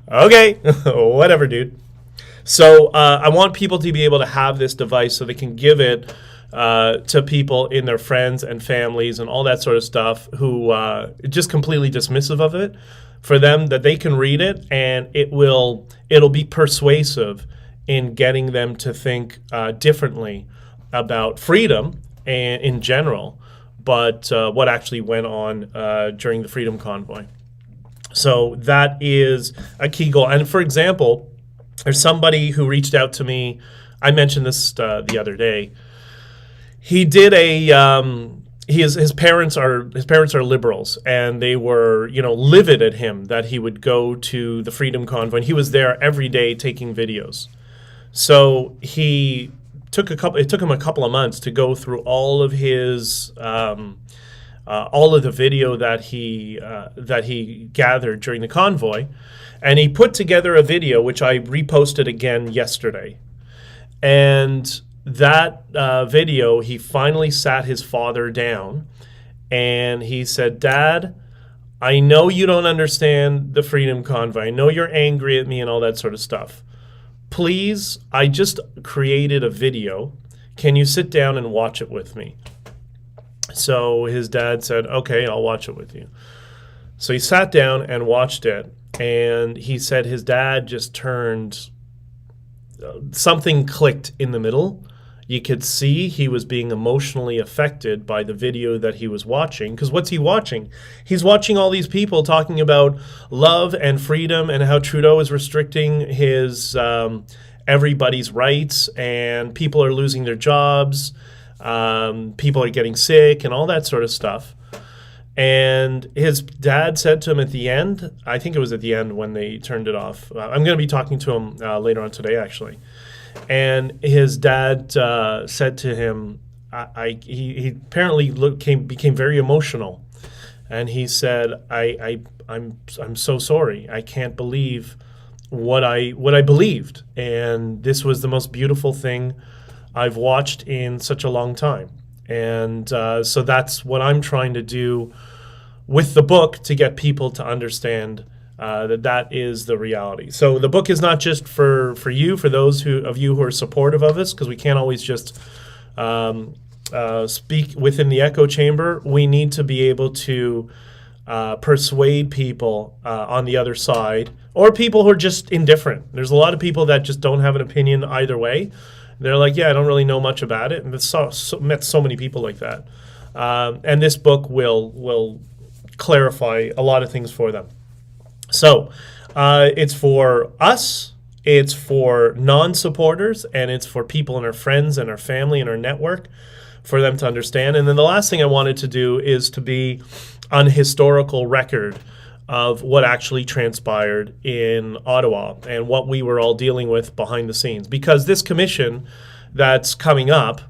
okay, whatever, dude. So I want people to be able to have this device so they can give it to people in their friends and families and all that sort of stuff who just completely dismissive of it, for them, that they can read it and it'll be persuasive in getting them to think differently about freedom and in general, but what actually went on during the Freedom Convoy. So that is a key goal. And for example, there's somebody who reached out to me. I mentioned this the other day. He did his parents are liberals, and they were livid at him that he would go to the Freedom Convoy, and he was there every day taking videos. So it took him a couple of months to go through all of his all of the video that he gathered during the convoy, and he put together a video which I reposted again yesterday. And that video, he finally sat his father down and he said, Dad, I know you don't understand the Freedom Convoy. I know you're angry at me and all that sort of stuff. please, I just created a video. Can you sit down and watch it with me? So his dad said, okay, I'll watch it with you. So he sat down and watched it, and he said his dad just turned, something clicked in the middle. You could see he was being emotionally affected by the video that he was watching. Because what's he watching? He's watching all these people talking about love and freedom and how Trudeau is restricting his everybody's rights, and people are losing their jobs, people are getting sick, and all that sort of stuff. And his dad said to him at the end, I think it was at the end when they turned it off. I'm going to be talking to him later on today, actually. And his dad said to him, he apparently became very emotional, and he said, I'm so sorry. I can't believe what I believed, and this was the most beautiful thing I've watched in such a long time. And so that's what I'm trying to do with the book, to get people to understand that is the reality. So the book is not just for you, for those of you who are supportive of us, because we can't always just speak within the echo chamber. We need to be able to persuade people on the other side, or people who are just indifferent. There's a lot of people that just don't have an opinion either way. They're like, yeah, I don't really know much about it. And I've met so many people like that. And this book will clarify a lot of things for them. So it's for us, it's for non-supporters, and it's for people and our friends and our family and our network, for them to understand. And then the last thing I wanted to do is to be on historical record of what actually transpired in Ottawa and what we were all dealing with behind the scenes. Because this commission that's coming up,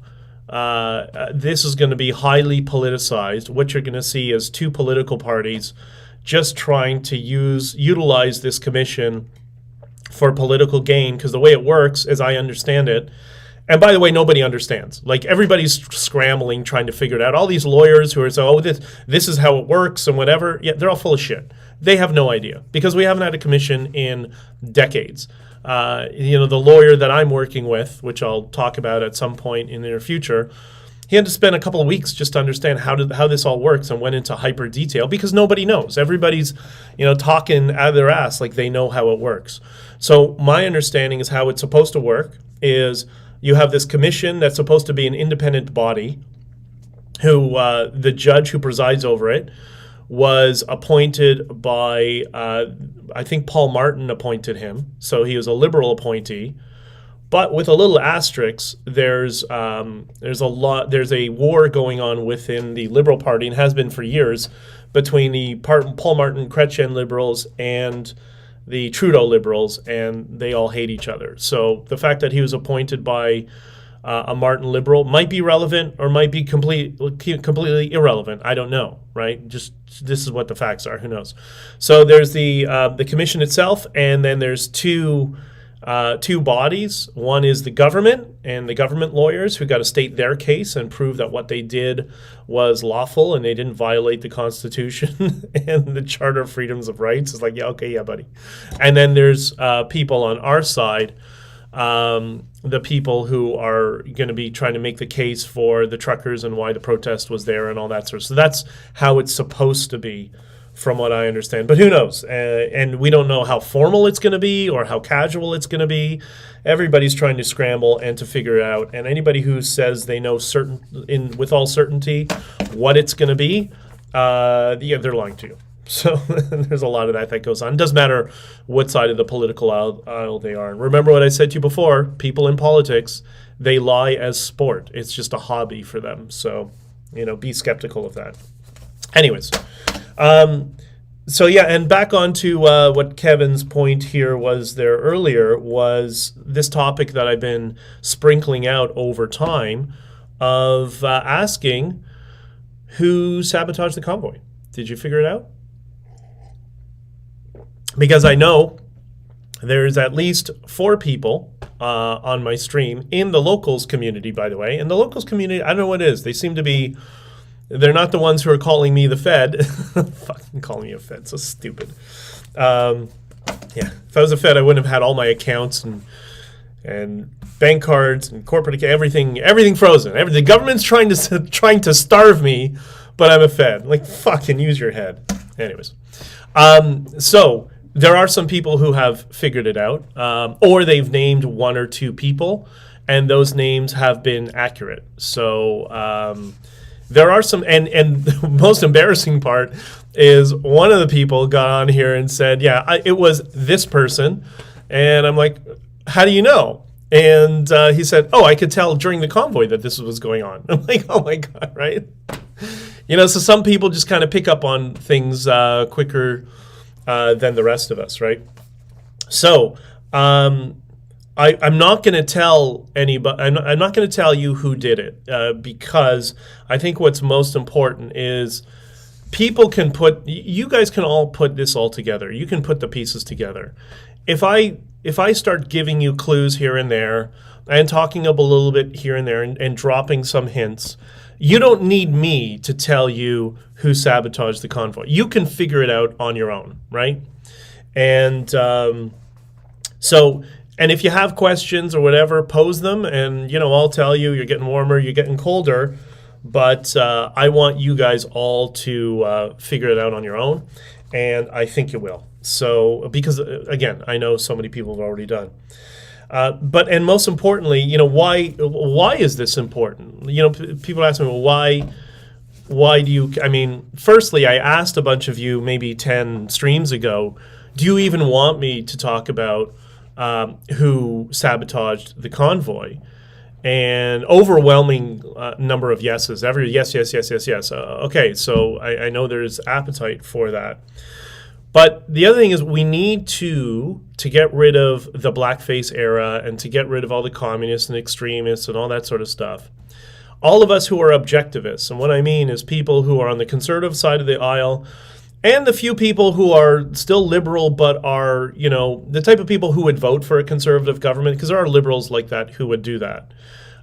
this is going to be highly politicized. What you're going to see is two political parties just trying to utilize this commission for political gain, because the way it works, as I understand it, and by the way, nobody understands. Like, everybody's scrambling, trying to figure it out. All these lawyers who are saying, oh, this is how it works and whatever, yeah, they're all full of shit. They have no idea, because we haven't had a commission in decades. The lawyer that I'm working with, which I'll talk about at some point in the near future, he had to spend a couple of weeks just to understand how this all works, and went into hyper detail, because nobody knows. Everybody's, talking out of their ass like they know how it works. So my understanding is how it's supposed to work is you have this commission that's supposed to be an independent body, who the judge who presides over it was appointed by, I think Paul Martin appointed him, so he was a Liberal appointee. But with a little asterisk, there's a war going on within the Liberal Party, and has been for years, between the Paul Martin Chrétien Liberals and the Trudeau Liberals, and they all hate each other. So the fact that he was appointed by a Martin Liberal might be relevant, or might be completely irrelevant. I don't know, right? Just this is what the facts are. Who knows? So there's the commission itself, and then there's two bodies. One is the government and the government lawyers, who got to state their case and prove that what they did was lawful and they didn't violate the Constitution and the Charter of Freedoms of Rights. It's like, yeah, okay, yeah, buddy. And then there's people on our side, the people who are going to be trying to make the case for the truckers and why the protest was there and all that sort of stuff. So that's how it's supposed to be, from what I understand. But who knows? And we don't know how formal it's going to be or how casual it's going to be. Everybody's trying to scramble and to figure it out. And anybody who says they know with all certainty what it's going to be, they're lying to you. So there's a lot of that goes on. It doesn't matter what side of the political aisle they are. And remember what I said to you before, people in politics, they lie as sport. It's just a hobby for them. So, be skeptical of that. Anyways, and back on to what Kevin's point here was there earlier, was this topic that I've been sprinkling out over time of asking who sabotaged the convoy. Did you figure it out? Because I know there's at least 4 people on my stream in the locals community, by the way. And the locals community, I don't know what it is. They seem to be... They're not the ones who are calling me the Fed. Fucking calling me a Fed, so stupid. If I was a Fed, I wouldn't have had all my accounts and and bank cards and corporate everything frozen. The government's trying to starve me, but I'm a Fed. Like, fucking use your head. Anyways, so there are some people who have figured it out, or they've named one or two people, and those names have been accurate. So there are some, and the most embarrassing part is one of the people got on here and said, yeah, it was this person. And I'm like, how do you know? And he said, oh, I could tell during the convoy that this was going on. I'm like, oh my God, right? So some people just kind of pick up on things quicker than the rest of us, right? So I'm not going to tell anybody. I'm not going to tell you who did it because I think what's most important is people can you guys can all put this all together. You can put the pieces together. If I start giving you clues here and there and talking up a little bit here and there and dropping some hints, you don't need me to tell you who sabotaged the convoy. You can figure it out on your own, right? And and if you have questions or whatever, pose them, and I'll tell you. You're getting warmer, you're getting colder, but I want you guys all to figure it out on your own, and I think you will. So, because again, I know so many people have already done. And most importantly, why is this important? People ask me, well, why do you? I mean, firstly, I asked a bunch of you maybe 10 streams ago, do you even want me to talk about who sabotaged the convoy? And overwhelming number of yeses. Yes. Okay, so I know there's appetite for that. But the other thing is we need to get rid of the blackface era and to get rid of all the communists and extremists and all that sort of stuff. All of us who are objectivists, and what I mean is people who are on the conservative side of the aisle, and the few people who are still liberal but are, the type of people who would vote for a conservative government, because there are liberals like that who would do that.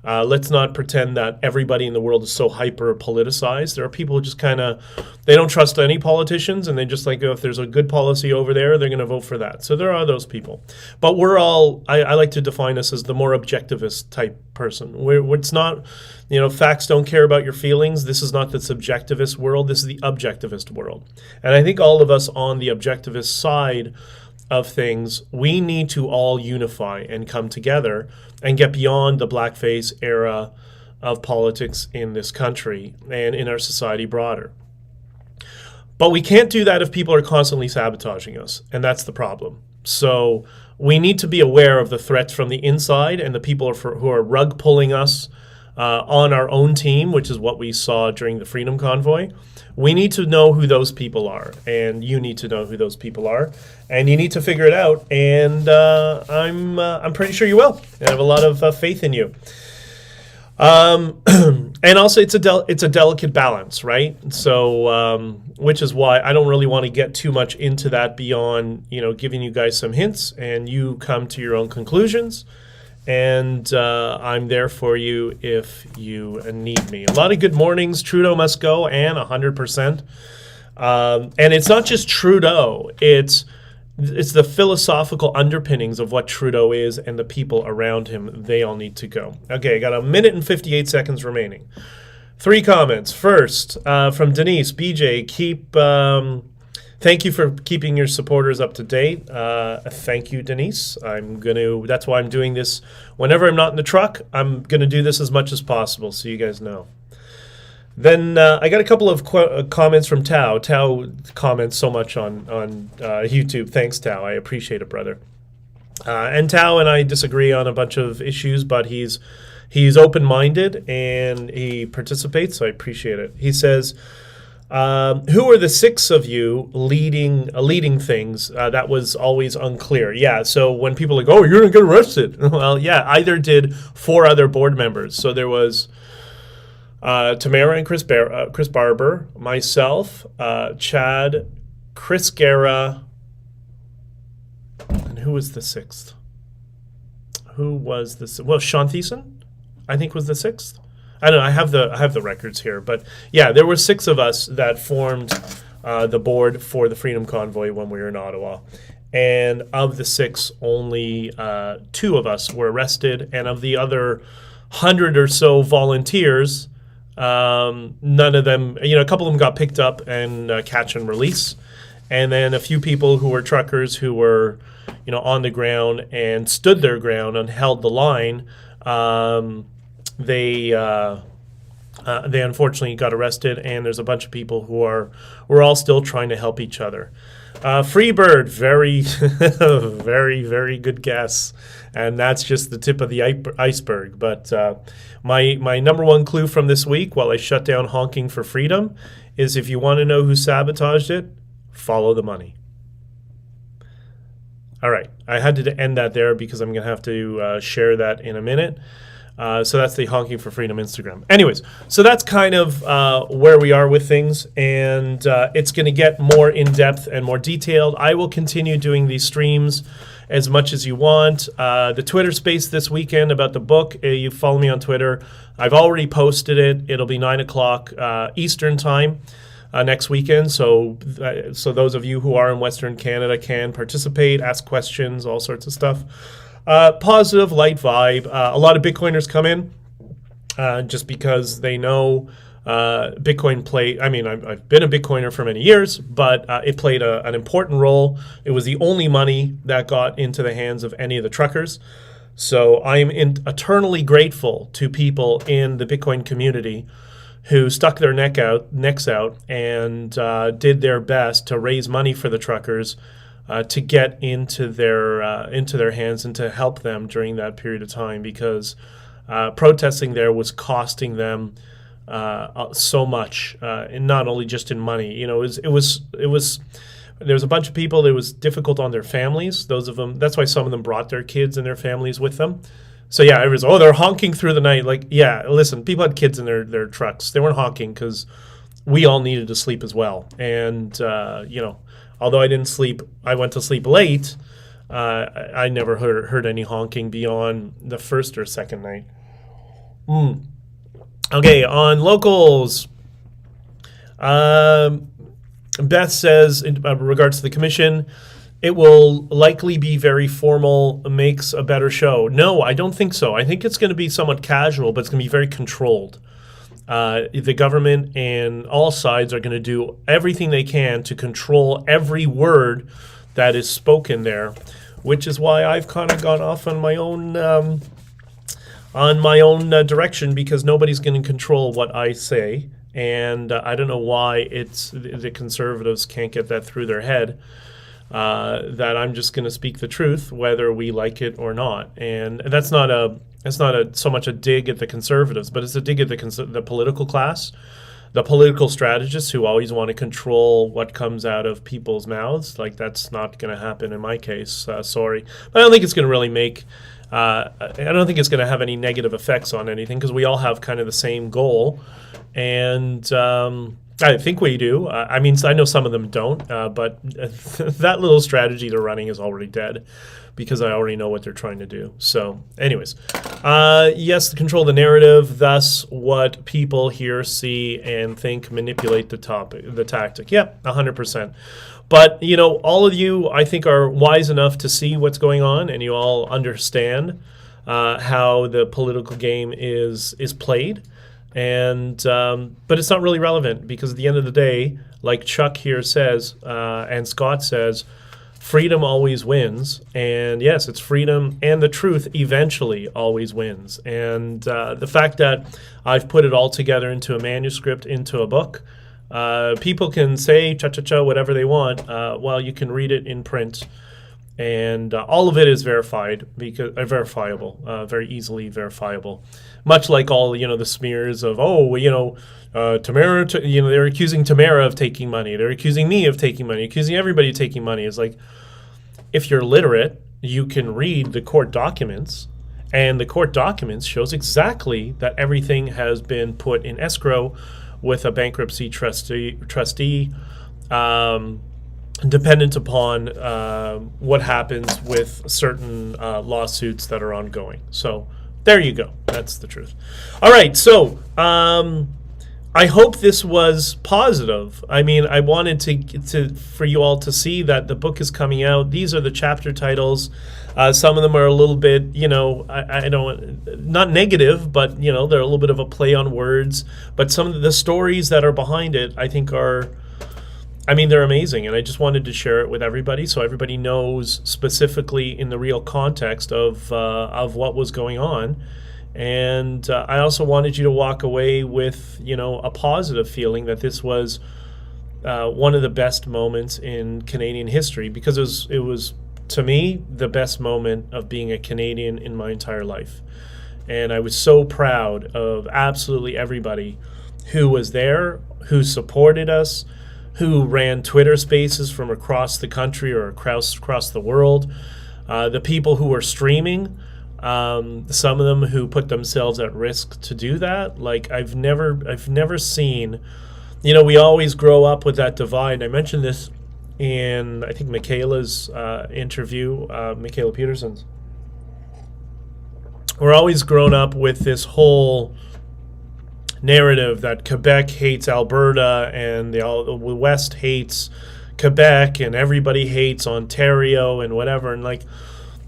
Let's not pretend that everybody in the world is so hyper-politicized. There are people who just they don't trust any politicians, and they just if there's a good policy over there, they're going to vote for that. So there are those people. But we're all, I like to define us as the more objectivist type person. It's not, facts don't care about your feelings. This is not the subjectivist world. This is the objectivist world. And I think all of us on the objectivist side of things, we need to all unify and come together and get beyond the blackface era of politics in this country and in our society broader. But we can't do that if people are constantly sabotaging us, and that's the problem. So we need to be aware of the threats from the inside and the people who are rug pulling us on our own team, which is what we saw during the Freedom Convoy. We need to know who those people are, and you need to know who those people are, and you need to figure it out. And I'm pretty sure you will. I have a lot of faith in you. And also, it's a delicate balance, right? So, which is why I don't really want to get too much into that beyond giving you guys some hints, and you come to your own conclusions. And I'm there for you if you need me. A lot of good mornings. Trudeau must go, and 100%. And it's not just Trudeau. It's the philosophical underpinnings of what Trudeau is and the people around him. They all need to go. Okay, I got 1 minute and 58 seconds remaining. 3 comments. First, from Denise. BJ, thank you for keeping your supporters up to date. Thank you, Denise. That's why I'm doing this. Whenever I'm not in the truck, I'm going to do this as much as possible, so you guys know. Then I got a couple of comments from Tao. Tao comments so much on YouTube. Thanks, Tao. I appreciate it, brother. And Tao and I disagree on a bunch of issues, but he's open-minded and he participates, so I appreciate it. He says, who are the 6 of you leading things? That was always unclear. Yeah, so when people are like, oh, you're going to get arrested. Well, yeah, either did 4 other board members. So there was Tamara and Chris Barber, myself, Chad, Chris Guerra, and who was the 6th? Who was the 6th? Well, Sean Thiessen, I think, was the 6th. I don't know. I have the records here, but yeah, there were 6 of us that formed the board for the Freedom Convoy when we were in Ottawa, And of the 6, only 2 of us were arrested. And of the other 100 or so volunteers, none of them, a couple of them got picked up and catch and release. And then a few people who were truckers who were, on the ground and stood their ground and held the line, they unfortunately got arrested. And there's a bunch of people who we're all still trying to help each other. Freebird, very, very, very good guess. And that's just the tip of the iceberg. But my number one clue from this week, while I shut down Honking for Freedom, is if you want to know who sabotaged it, follow the money. All right, I had to end that there because I'm going to have to share that in a minute. So that's the Honking for Freedom Instagram. Anyways, so that's kind of where we are with things, and it's going to get more in-depth and more detailed. I will continue doing these streams as much as you want. The Twitter space this weekend about the book, you follow me on Twitter. I've already posted it. It'll be 9 o'clock Eastern time next weekend. So those of you who are in Western Canada can participate, ask questions, all sorts of stuff. Positive, light vibe. A lot of Bitcoiners come in just because they know Bitcoin played. I mean, I've been a Bitcoiner for many years, but it played an important role. It was the only money that got into the hands of any of the truckers. So I'm eternally grateful to people in the Bitcoin community who stuck their necks out and did their best to raise money for the truckers to get into their hands and to help them during that period of time, because protesting there was costing them so much, and not only just in money. It was there was a bunch of people. It was difficult on their families. Those of them. That's why some of them brought their kids and their families with them. So yeah, it was, they're honking through the night. Like, yeah, listen, people had kids in their trucks. They weren't honking because we all needed to sleep as well. And although I didn't sleep, I went to sleep late. I never heard any honking beyond the first or second night. Okay, on locals, Beth says in regards to the commission, it will likely be very formal, makes a better show. No, I don't think so. I think it's going to be somewhat casual, but it's going to be very controlled. The government and all sides are going to do everything they can to control every word that is spoken there, which is why I've kind of gone off on my own direction, because nobody's going to control what I say, and I don't know why it's the conservatives can't get that through their head. That I'm just going to speak the truth, whether we like it or not, and that's not so much a dig at the conservatives, but it's a dig at the political class, the political strategists who always want to control what comes out of people's mouths. Like, that's not going to happen in my case. Sorry, but I don't think it's going to really make. I don't think it's going to have any negative effects on anything, because we all have kind of the same goal, and. I think we do. I mean, I know some of them don't, but that little strategy they're running is already dead, because I already know what they're trying to do. So anyways, yes, control the narrative, thus what people hear, see, and think, manipulate the tactic. Yep, 100%. But, all of you, I think, are wise enough to see what's going on, and you all understand how the political game is played. And but it's not really relevant, because at the end of the day, like Chuck here says, and Scott says, freedom always wins. And yes, it's freedom, and the truth eventually always wins. And the fact that I've put it all together into a manuscript, into a book, people can say cha-cha-cha whatever they want. Well, you can read it in print. And all of it is verified, because verifiable, very easily verifiable. Much like all the smears of Tamara. They're accusing Tamara of taking money. They're accusing me of taking money. Accusing everybody of taking money. It's like, if you're literate, you can read the court documents, and the court documents shows exactly that everything has been put in escrow with a bankruptcy trustee. Dependent upon what happens with certain lawsuits that are ongoing. So there you go. That's the truth. All right. So I hope this was positive. I mean, I wanted to for you all to see that the book is coming out. These are the chapter titles. Some of them are a little bit, I don't, not negative, but they're a little bit of a play on words. But some of the stories that are behind it, I think they're amazing, and I just wanted to share it with everybody so everybody knows specifically in the real context of what was going on. And I also wanted you to walk away with, a positive feeling that this was one of the best moments in Canadian history, because it was to me the best moment of being a Canadian in my entire life. And I was so proud of absolutely everybody who was there, who supported us, who ran Twitter spaces from across the country or across the world, the people who were streaming. Some of them who put themselves at risk to do that. Like I've never seen, we always grow up with that divide. I mentioned this in, I think, Michaela's interview, Michaela Peterson's. We're always grown up with this whole narrative that Quebec hates Alberta and the West hates Quebec and everybody hates Ontario and whatever. And like,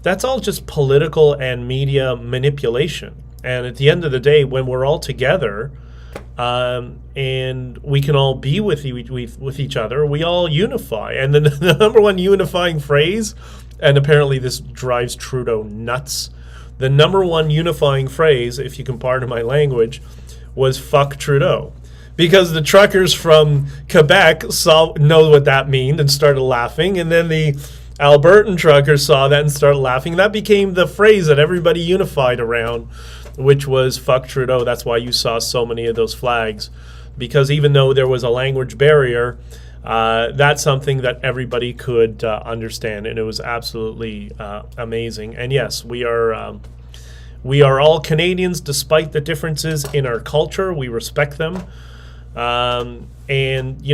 that's all just political and media manipulation. And at the end of the day, when we're all together and we can all be with each other, we all unify. And the number one unifying phrase, and apparently this drives Trudeau nuts, the number one unifying phrase, if you can pardon my language, was "fuck Trudeau." Because the truckers from Quebec know what that means and started laughing. And then the Albertan truckers saw that and started laughing. That became the phrase that everybody unified around, which was "fuck Trudeau." That's why you saw so many of those flags, because even though there was a language barrier, that's something that everybody could understand, and it was absolutely amazing. And yes, we are all Canadians, despite the differences in our culture. We respect them. And,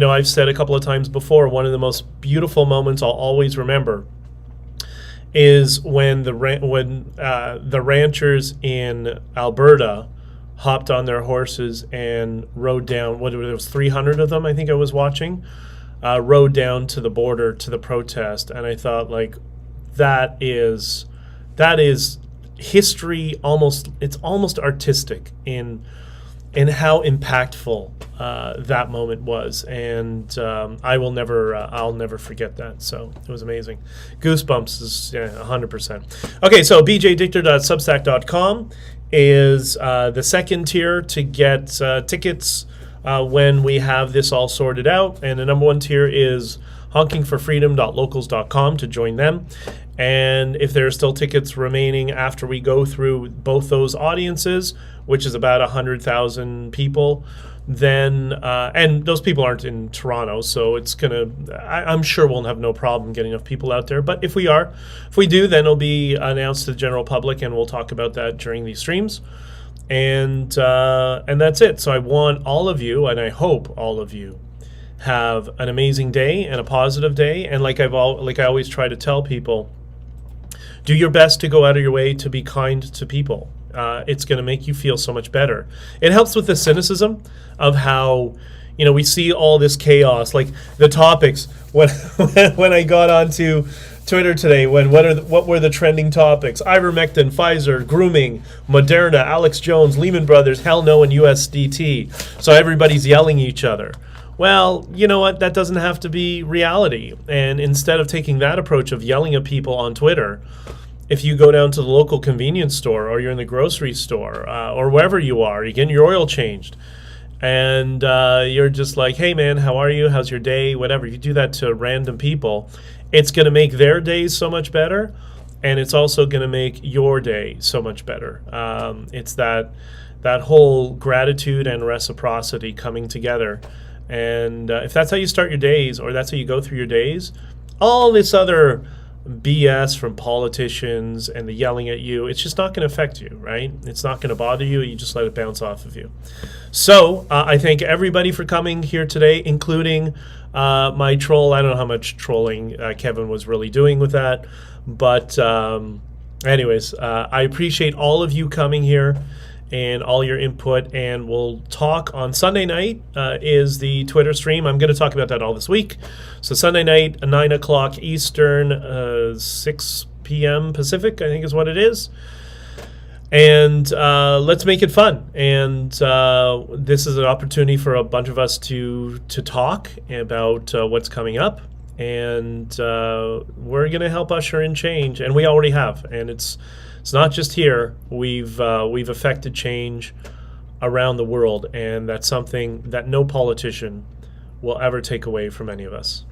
I've said a couple of times before, one of the most beautiful moments I'll always remember is when the ranchers in Alberta hopped on their horses and rode down, there was 300 of them, I think I was watching, rode down to the border to the protest. And I thought, like, that is history. It's almost artistic in how impactful that moment was, and I'll never forget that. So it was amazing. Goosebumps is 100%. Okay, so BJdichter.substack.com is the second tier to get tickets when we have this all sorted out, and the number one tier is honkingforfreedom.locals.com to join them. And if there are still tickets remaining after we go through both those audiences, which is about 100,000 people, then and those people aren't in Toronto, so I'm sure we'll have no problem getting enough people out there. But if we do, then it'll be announced to the general public, and we'll talk about that during these streams. And that's it. So I want all of you, and I hope all of you, have an amazing day and a positive day. And like I always try to tell people, do your best to go out of your way to be kind to people. It's going to make you feel so much better. It helps with the cynicism of how, we see all this chaos, like the topics. When I got onto Twitter today, what were the trending topics? Ivermectin, Pfizer, grooming, Moderna, Alex Jones, Lehman Brothers, hell no, and USDT. So everybody's yelling at each other. Well, you know what? That doesn't have to be reality. And instead of taking that approach of yelling at people on Twitter, if you go down to the local convenience store, or you're in the grocery store, or wherever you are, you're getting your oil changed, and you're just like, hey man, how are you? How's your day? Whatever. You do that to random people, it's going to make their days so much better, and it's also going to make your day so much better. It's that whole gratitude and reciprocity coming together. And if that's how you start your days, or that's how you go through your days, all this other BS from politicians and the yelling at you, it's just not going to affect you, right? It's not going to bother you. You just let it bounce off of you. So I thank everybody for coming here today, including my troll. I don't know how much trolling Kevin was really doing with that. But anyways, I appreciate all of you coming here. and all your input. And we'll talk on Sunday night is the Twitter stream. I'm going to talk about that all this week. So Sunday night, 9 o'clock Eastern, 6 p.m. Pacific, I think is what it is. And let's make it fun. And this is an opportunity for a bunch of us to talk about what's coming up. And we're going to help usher in change. And we already have. And it's not just here. We've affected change around the world. And that's something that no politician will ever take away from any of us.